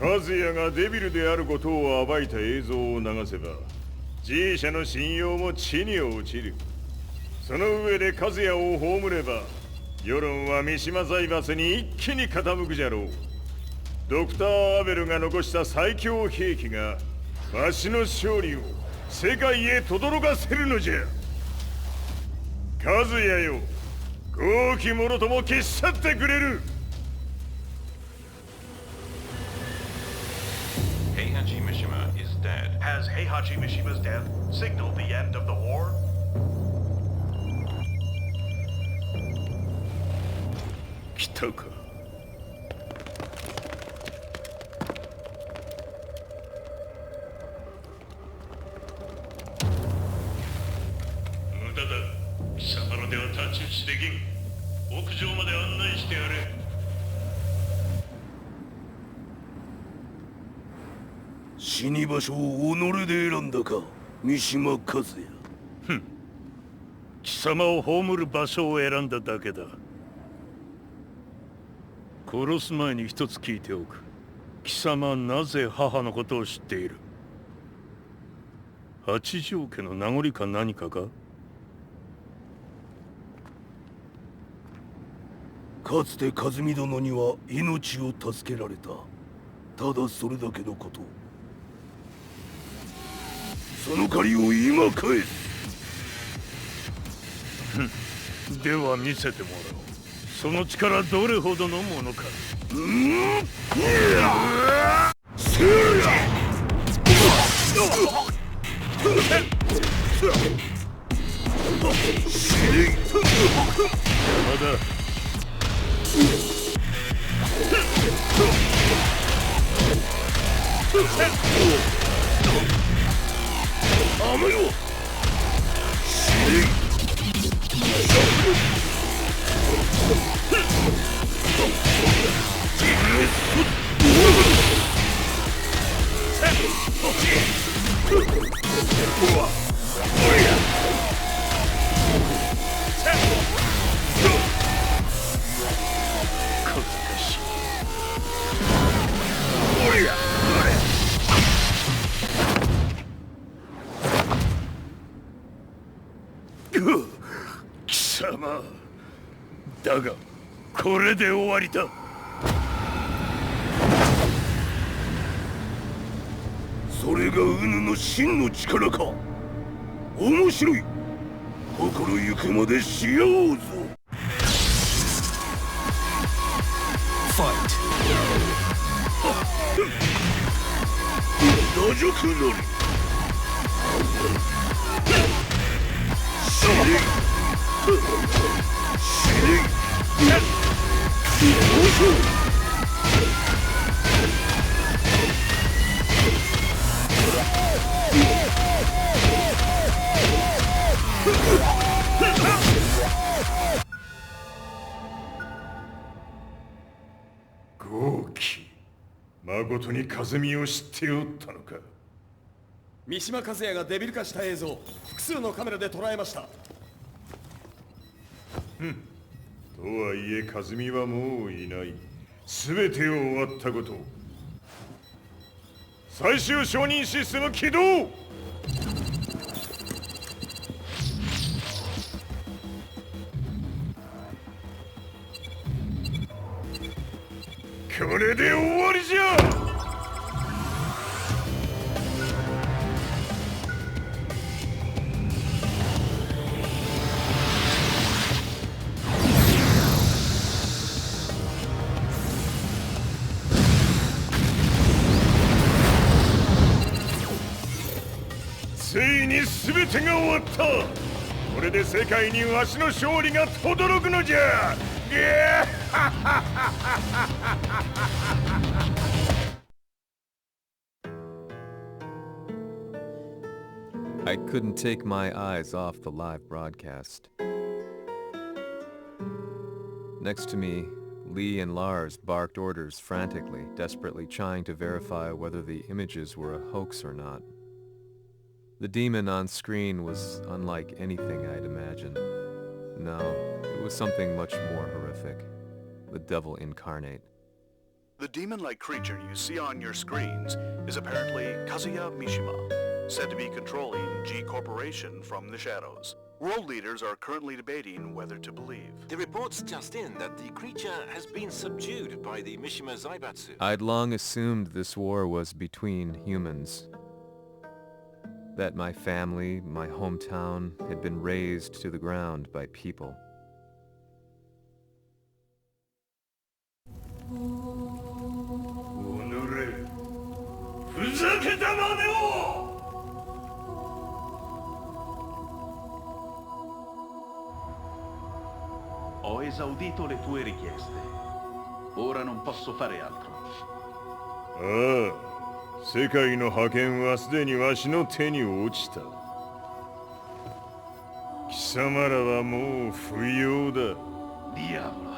和也がデビルであることを暴いた映像を流せば G 社の信用も地に落ちる。その上で和也を葬れば世論は三島財閥に一気に傾くじゃろう。ドクター・アベルが残した最強兵器がわしの勝利を世界へ轟かせるのじゃ。和也よ、豪気者とも消し去ってくれる。Heihachi Mishima is dead. Has Heihachi Mishima's death signaled the end of the war? 来たか。無駄だ。貴様のでは太刀打ちできん。屋上まで案内してやれ。死に場所を己で選んだか、三島和也。ふん。貴様を葬る場所を選んだだけだ。殺す前に一つ聞いておく。貴様はなぜ母のことを知っている？八条家の名残か何かか？かつて和美殿には命を助けられた。ただそれだけのこと。その借りを今返す。では見せてもらおう。その力どれほどのものか。まだ甘よ。貴様だがこれで終わりだ。それがウヌの真の力か。面白い。心ゆくまでしようぞ。ファイト。打辱なり。死ね。死ね。豪気、まことに風見を知っておったのか。三島和也がデビル化した映像、複数のカメラで捉えました。とはいえ風見はもういない。全てを終わったこと。最終承認システム起動。これで終わりじゃ。ついに全てが終わった。これで世界にわしの勝利が轟くのじゃ。I couldn't take my eyes off the live broadcast. Next to me, Lee and Lars barked orders frantically, desperately trying to verify whether the images were a hoax or not. The demon on screen was unlike anything I'd imagined. No, it was something much more horrific. The devil incarnate. The demon-like creature you see on your screens is apparently Kazuya Mishima, said to be controlling G Corporation from the shadows. World leaders are currently debating whether to believe. The reports just in that the creature has been subdued by the Mishima Zaibatsu. I'd long assumed this war was between humans. That my family, my hometown, had been razed to the ground by people. Ho esaudito le tue richieste. Ora non posso fare altro. ああ、世界の覇権はすでにわしの手に落ちた。貴様らはもう不要だ。Diavolo.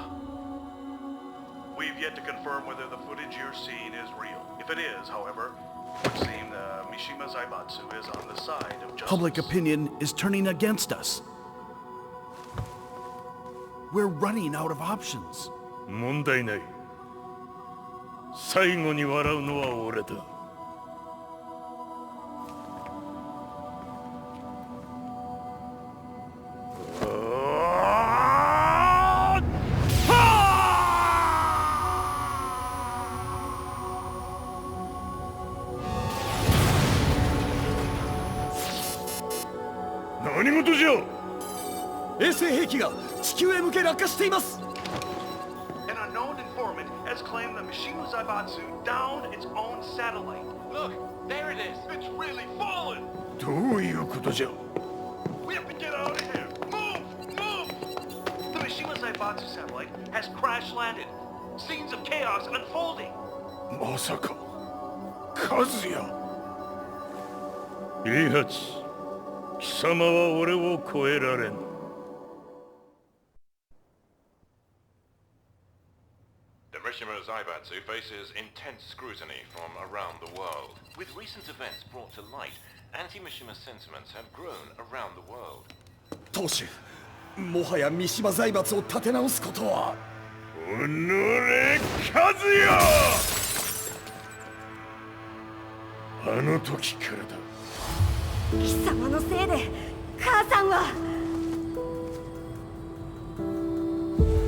We've yet to confirm whether the footage you're seeing is real. If it is, however, it would seem the Mishima Zaibatsu is on the side of justice. Public opinion is turning against us. We're running out of options. 問題ない。最後に笑うのは俺だ。何事じゃ。衛星兵器が地球へ向け落下しています。An unknown informant has claimed the Mishima Zaibatsu downed its own satellite. Look, there it is. It's really fallen. どういうことじゃ。We have to get out of here. Move, move. The Mishima Zaibatsu satellite has crash landed. Scenes of chaos unfolding. まさか、カズヤ。イハチ、貴様は俺を超えられん。The Mishima Zaibatsu faces intense scrutiny from around the world. With recent events brought to light, anti-Mishima sentiments have grown around the world. 当主、もはや三島財閥を立て直すことは。おのれ、カズヤ！あの時からだ。貴様のせいで母さんは。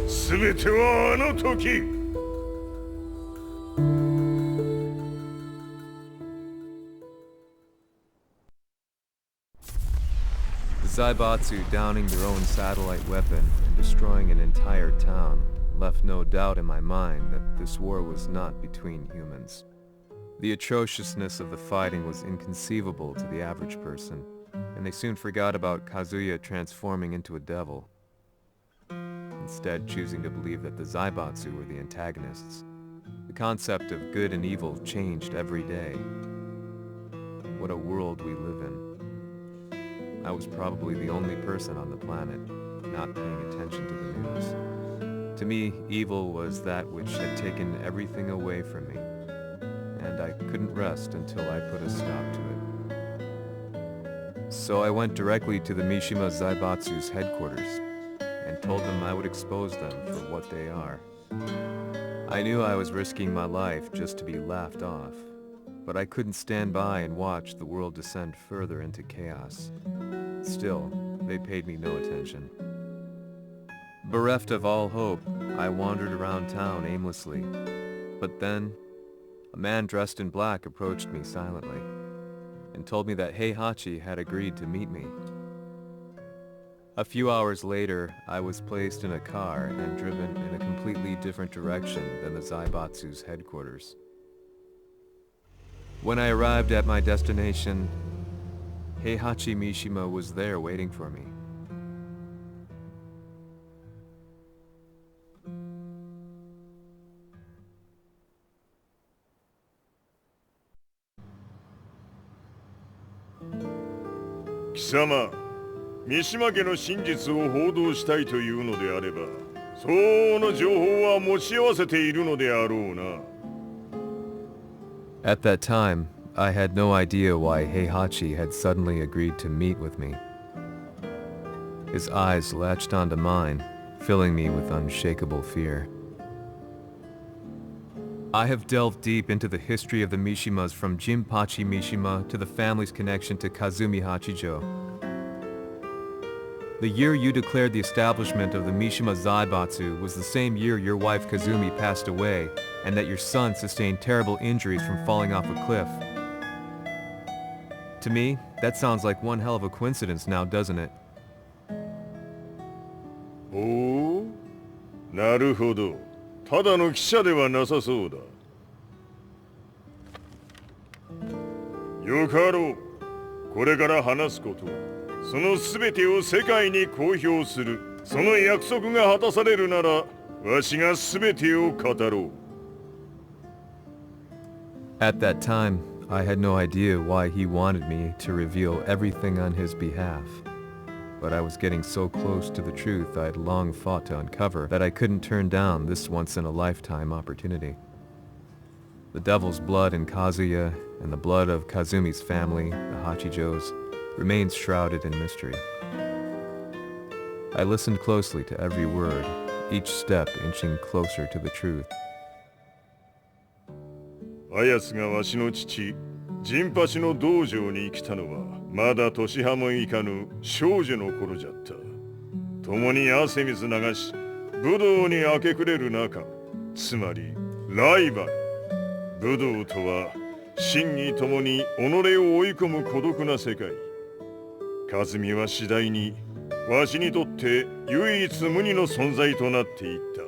全てはあの時。The Zaibatsu downing their own satellite weapon and destroying an entire town left no doubt in my mind that this war was not between humans. The atrociousness of the fighting was inconceivable to the average person, and they soon forgot about Kazuya transforming into a devil, instead choosing to believe that the Zaibatsu were the antagonists. The concept of good and evil changed every day. What a world we live in. I was probably the only person on the planet not paying attention to the news. To me, evil was that which had taken everything away from me, and I couldn't rest until I put a stop to it. So I went directly to the Mishima Zaibatsu's headquarters and told them I would expose them for what they are. I knew I was risking my life just to be laughed off, but I couldn't stand by and watch the world descend further into chaos. Still, they paid me no attention. Bereft of all hope, I wandered around town aimlessly. But then, a man dressed in black approached me silently and told me that Heihachi had agreed to meet me. A few hours later, I was placed in a car and driven in a completely different direction than the Zaibatsu's headquarters. When I arrived at my destination, Heihachi Mishima was there waiting for me. Kisama, 三島家の真実を報道したいというのであれば、相応の情報は持ち合わせているのであろうな。At that time, I had no idea why Heihachi had suddenly agreed to meet with me. His eyes latched onto mine, filling me with unshakable fear. I have delved deep into the history of the Mishimas from Jinpachi Mishima to the family's connection to Kazumi Hachijo. The year you declared the establishment of the Mishima Zaibatsu was the same year your wife Kazumi passed away, and that your son sustained terrible injuries from falling off a cliff. To me, that sounds like one hell of a coincidence now, doesn't it? おお、なるほど。ただの記者ではなさそうだ。よかろう。これから話すこと、その全てを世界に公表する。その約束が果たされるなら、わしが全てを語ろう。At that time, I had no idea why he wanted me to reveal everything on his behalf. But I was getting so close to the truth I had long fought to uncover that I couldn't turn down this once-in-a-lifetime opportunity. The devil's blood in Kazuya and the blood of Kazumi's family, the Hachijos, remains shrouded in mystery. I listened closely to every word, each step inching closer to the truth. あやつがわしの父、陣八の道場に来たのは、まだ年端もいかぬ少女の頃じゃった。共に汗水流し、武道に明け暮れる中、つまりライバル。武道とは、真に共に己を追い込む孤独な世界。和美は次第に、わしにとって唯一無二の存在となっていった。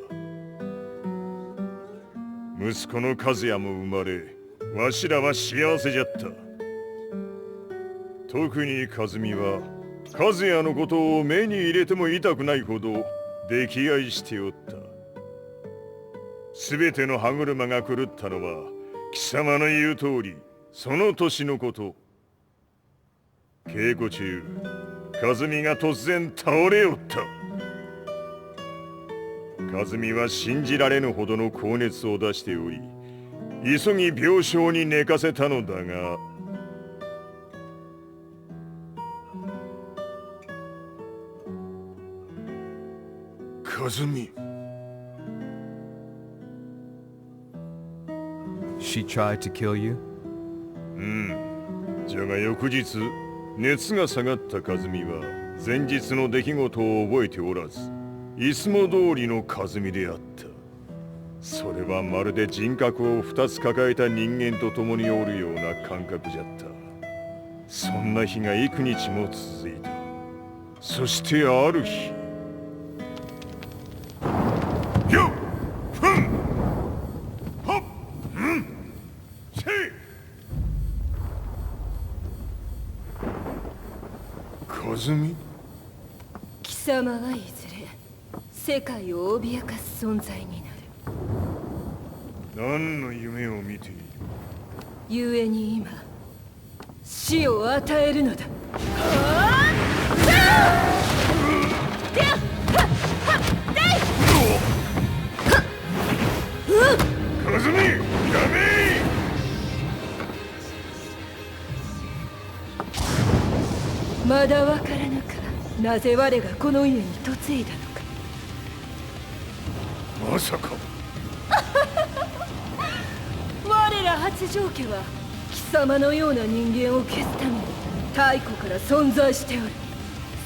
息子の和也も生まれ、わしらは幸せじゃった。特に和美は、和也のことを目に入れても痛くないほど溺愛しておった。すべての歯車が狂ったのは、貴様の言う通り、その年のこと。稽古中、和美が突然倒れおった。和美は信じられぬほどの高熱を出しており、急ぎ病床に寝かせたのだが、和美。She tried to kill you? じゃが翌日、熱が下がった和美は前日の出来事を覚えておらず、いつも通りの和美であった。それはまるで人格を2つ抱えた人間と共におるような感覚じゃった。そんな日が幾日も続いた。そしてある日、よっふんほっうんせい和美。貴様はいずれ世界を脅かす存在になる。何の夢を見ている？故に今死を与えるのだ。和美、やめ！まだわからぬか、なぜ我がこの家に嫁いだのか。まさか。我ら八丈家は貴様のような人間を消すために太古から存在しておる。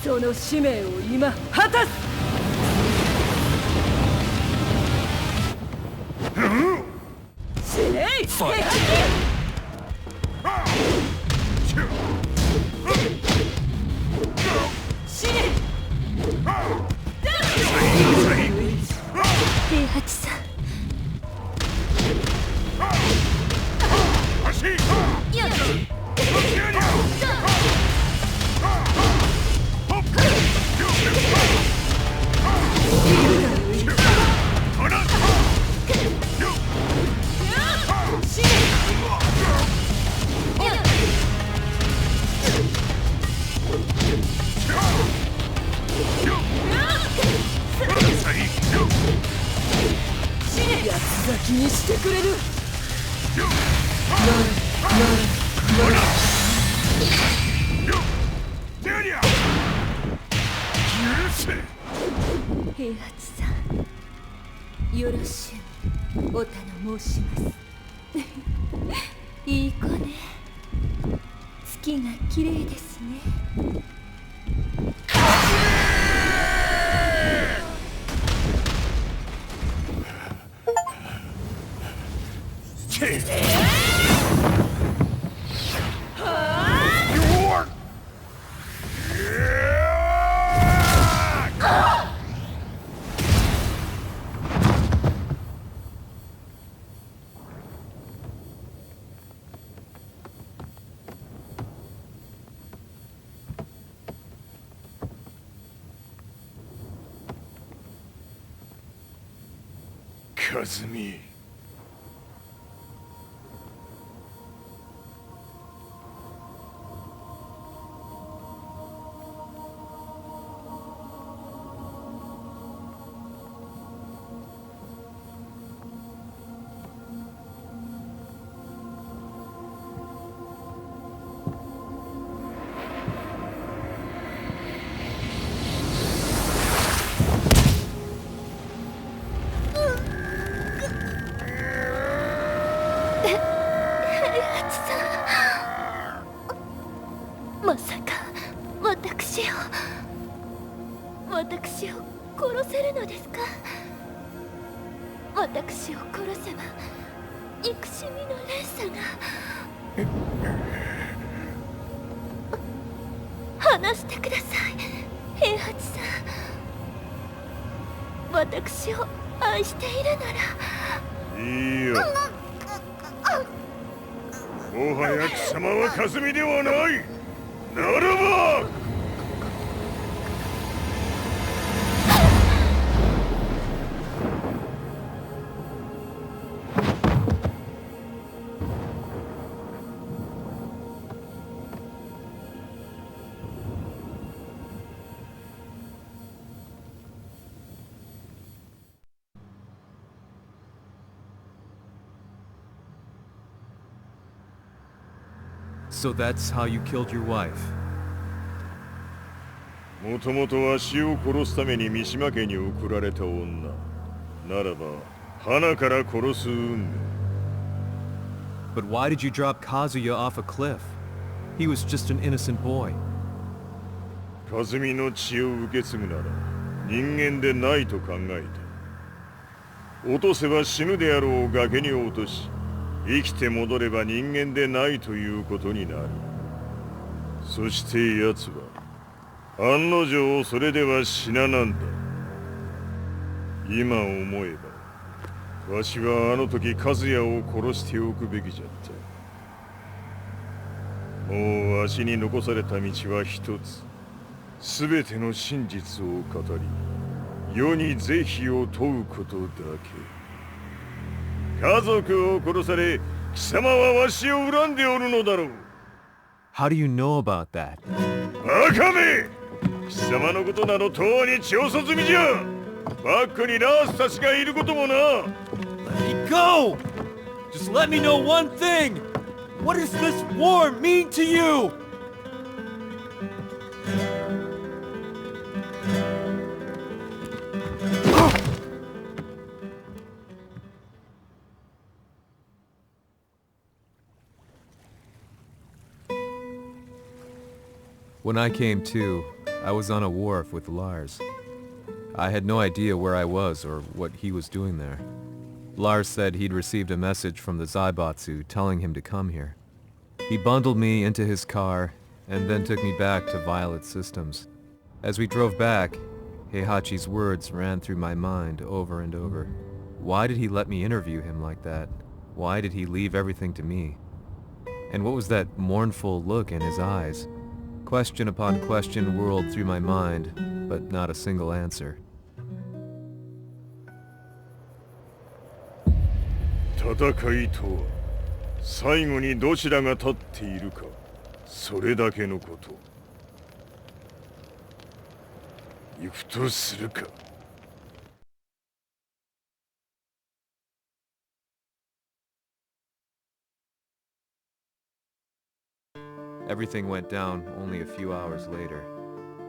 その使命を今果たす。Fight! Heihachi さん。八つ咲きにしてくれる。平八さん、よろしゅうお頼申しますいい子ね。月が綺麗ですね。和美。まさか私を殺せるのですか。私を殺せば憎しみの連鎖が。話してください、平八さん。私を愛しているなら。いいよ。もはや貴様は和美ではない。ならばSo that's how you killed your wife. もともとわしを殺すために三島家に送られた女。ならば、花から殺す運命。But why did you drop Kazuya off a cliff? He was just an innocent boy. 和美の血を受け継ぐなら人間でないと考えた。落とせば死ぬであろう崖に落とし、生きて戻れば人間でないということになる。そして奴は案の定それでは死ななんだ。今思えばわしはあの時和也を殺しておくべきじゃった。もうわしに残された道は一つ。全ての真実を語り世に是非を問うことだけ。家族を殺され貴様はわしを恨んでおるのだろう。 How do you know about that? 赤目！貴様のことなどとうに調査済みじゃ。バックにラースたちがいることもな。 Let me go! Just let me know one thing! What does this war mean to you? When I came to, I was on a wharf with Lars. I had no idea where I was or what he was doing there. Lars said he'd received a message from the Zaibatsu telling him to come here. He bundled me into his car and then took me back to Violet Systems. As we drove back, Heihachi's words ran through my mind over and over. Why did he let me interview him like that? Why did he leave everything to me? And what was that mournful look in his eyes? Question upon question whirled through my mind, but not a single answer. 戦いとは最後にどちらが立っているかそれだけのこと。行くとするか。Everything went down only a few hours later.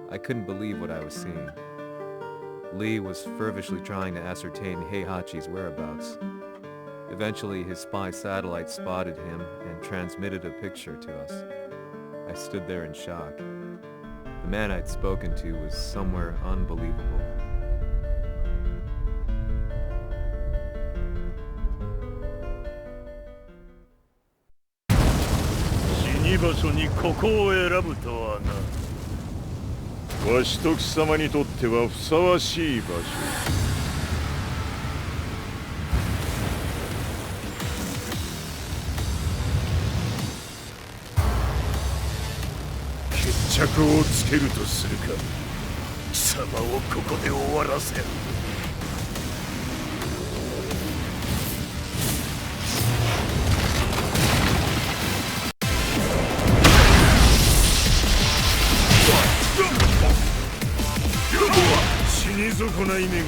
I couldn't believe what I was seeing. Lee was feverishly trying to ascertain Heihachi's whereabouts. Eventually, his spy satellite spotted him and transmitted a picture to us. I stood there in shock. The man I'd spoken to was somewhere unbelievable. 死に場所にここを選ぶとはな。わしと貴様にとってはふさわしい場所。決着をつけるとするか。貴様をここで終わらせる。死に損ない目が。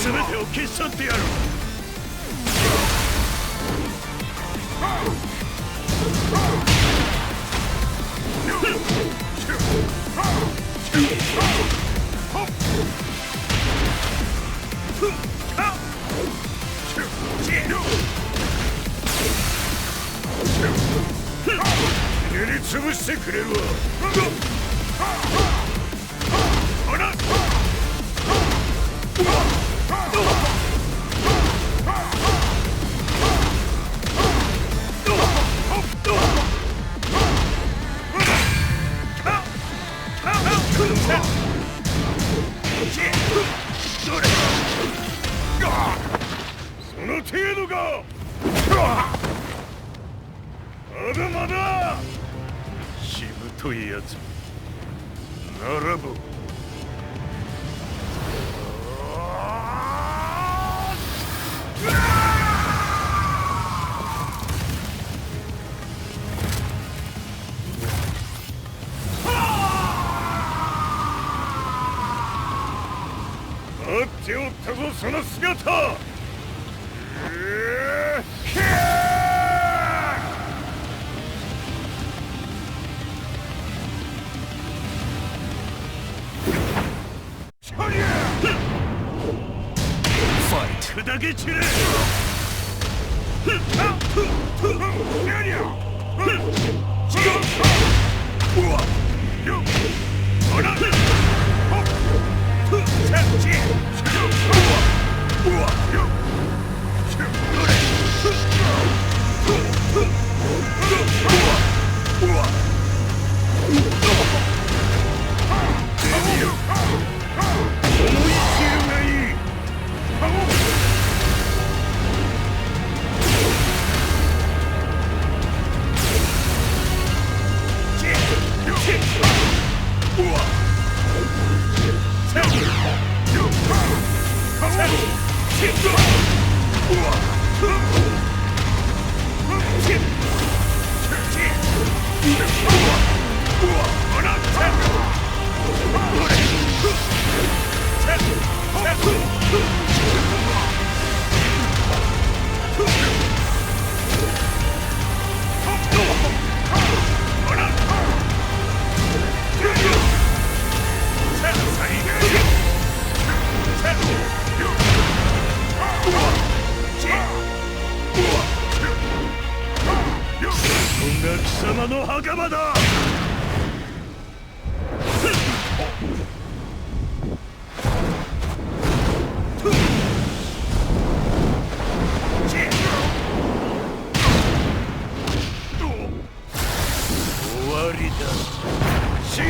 全てを消し去ってやる。ひねり潰してくれるわ。その程度か。まだまだしぶといやつならば待っておったぞその姿。Fight! ぎ散れ。貴様の墓場だ。終わりだ。死ね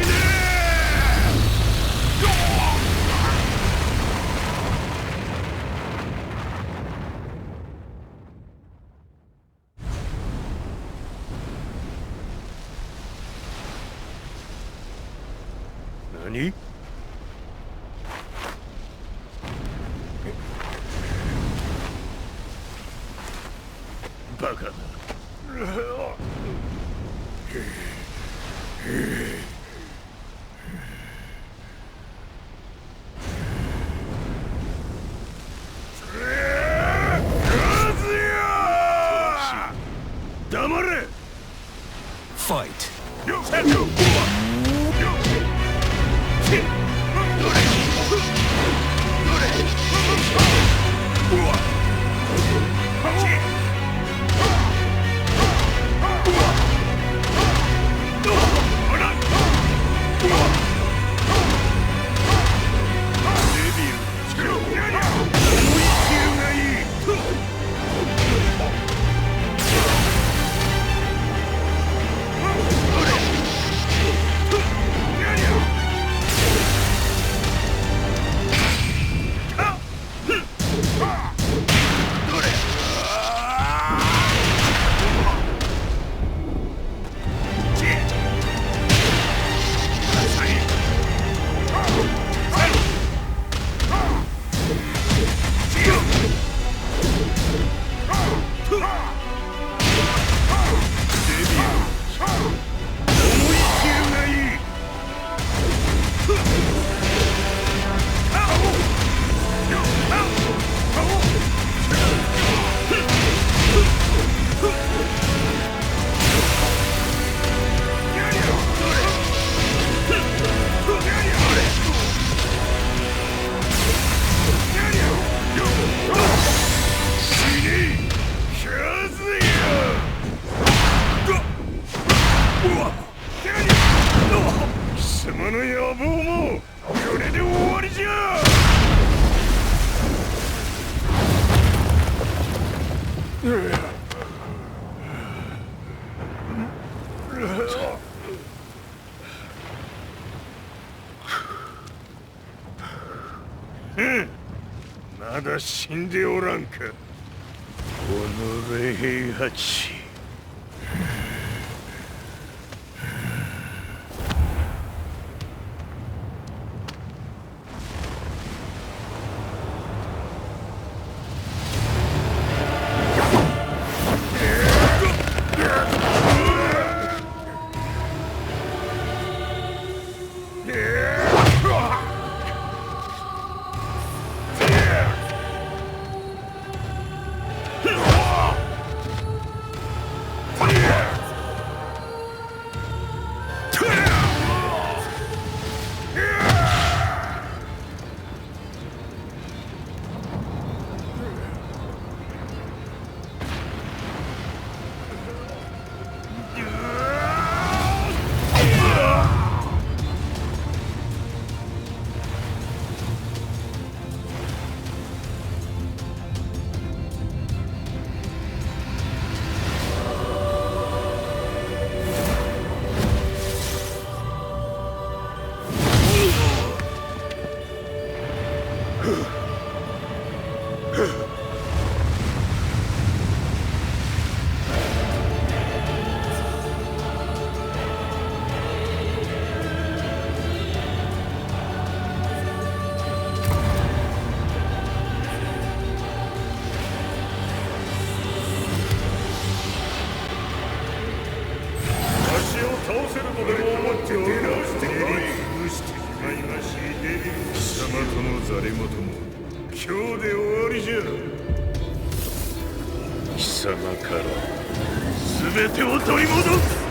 何？バカだ。黙れ。ファイト。貴様の野望もこれで終わりじゃ。まだ死んでおらんか。おのれ平八。誰もとも今日で終わりじゃ。貴様から全てを取り戻す。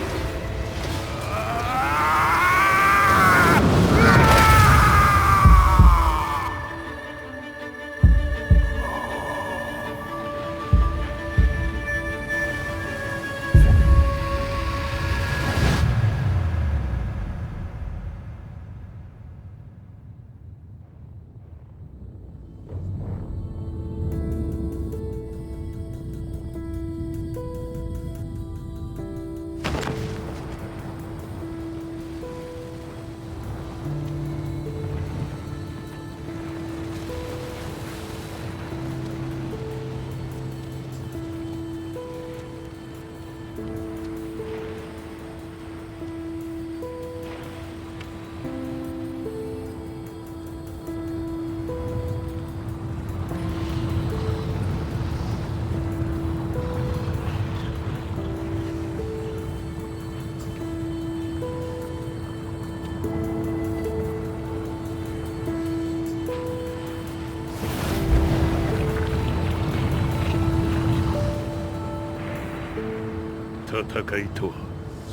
戦いとは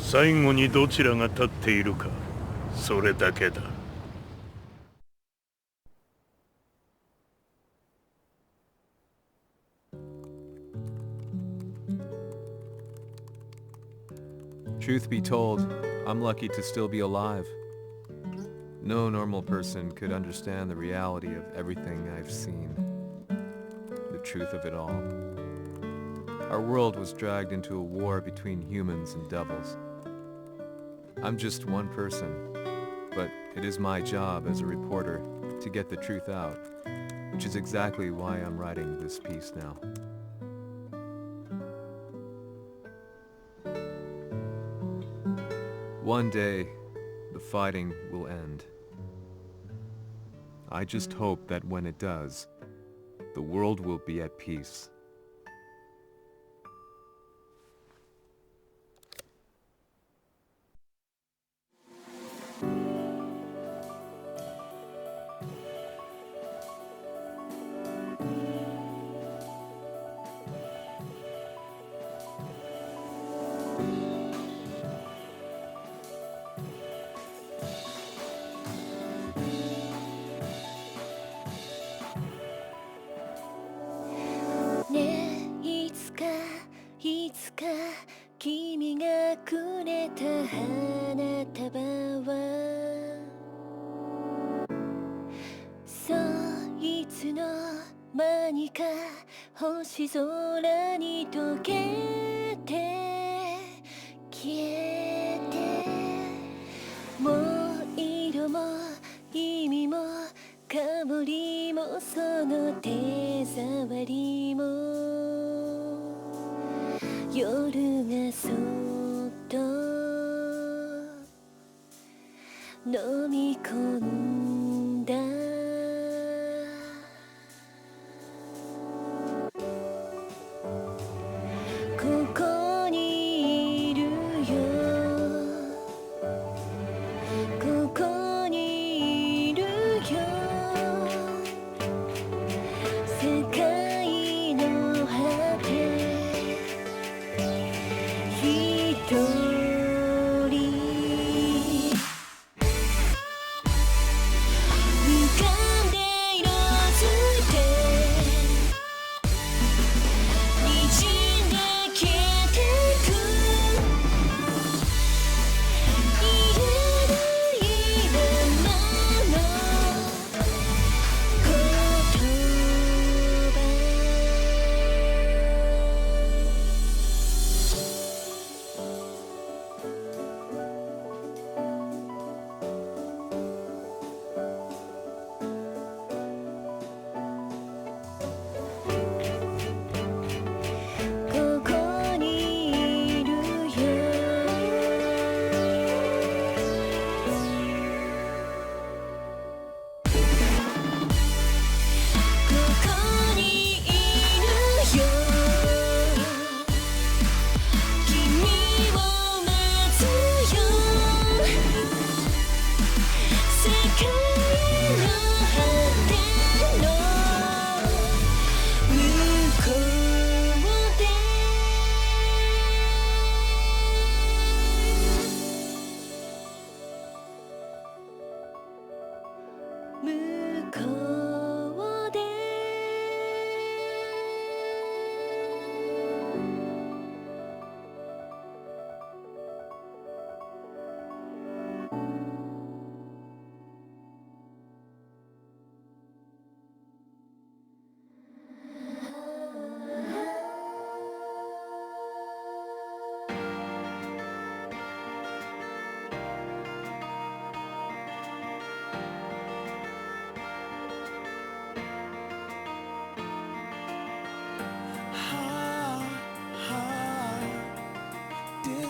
最後にどちらが立っているか、それだけだ。Truth be told, I'm lucky to still be alive. No normal person could understand the reality of everything I've seen. The truth of it all. Our world was dragged into a war between humans and devils. I'm just one person, but it is my job as a reporter to get the truth out, which is exactly why I'm writing this piece now. One day, the fighting will end. I just hope that when it does, the world will be at peace.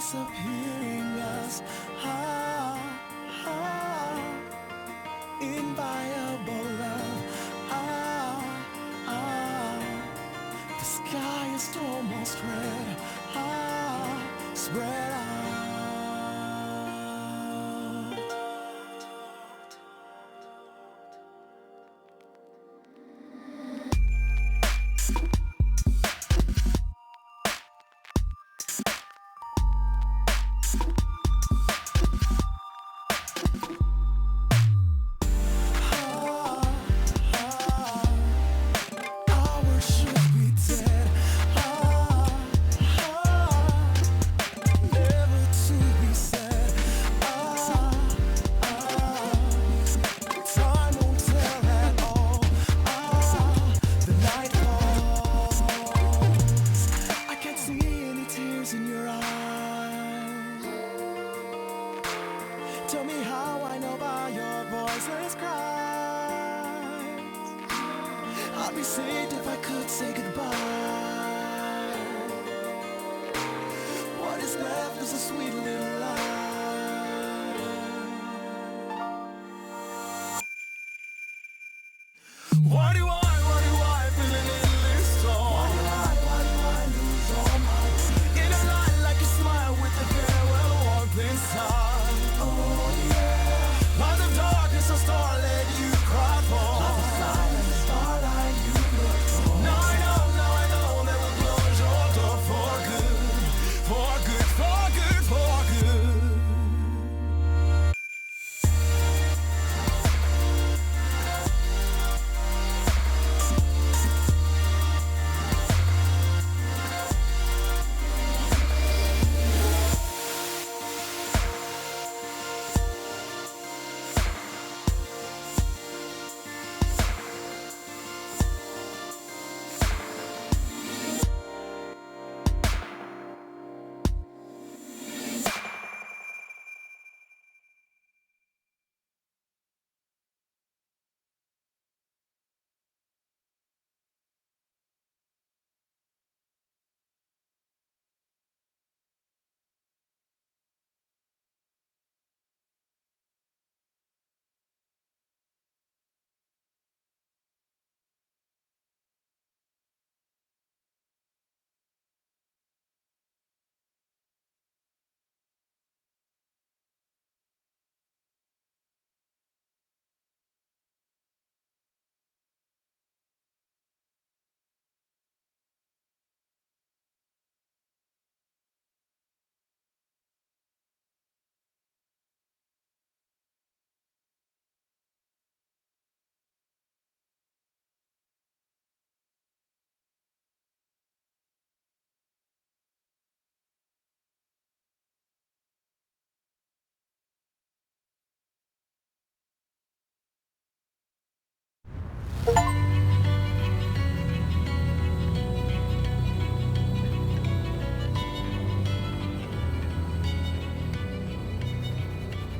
disappearing us. Inviolable love. The sky is almost red. Spread out.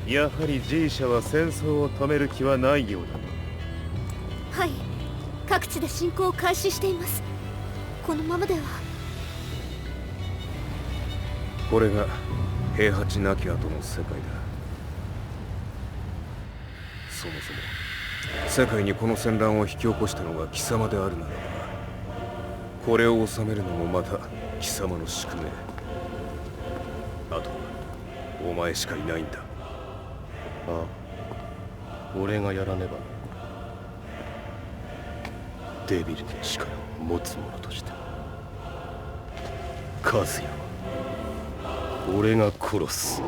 やはり G 社は戦争を止める気はないようだ。はい、各地で侵攻を開始しています。このままでは。これが平八なき後の世界だ。そもそも世界にこの戦乱を引き起こしたのが貴様であるならば、これを収めるのもまた貴様の宿命。あとはお前しかいないんだ。ああ、俺がやらねば。デビルの力を持つ者としてカズヤは俺が殺す。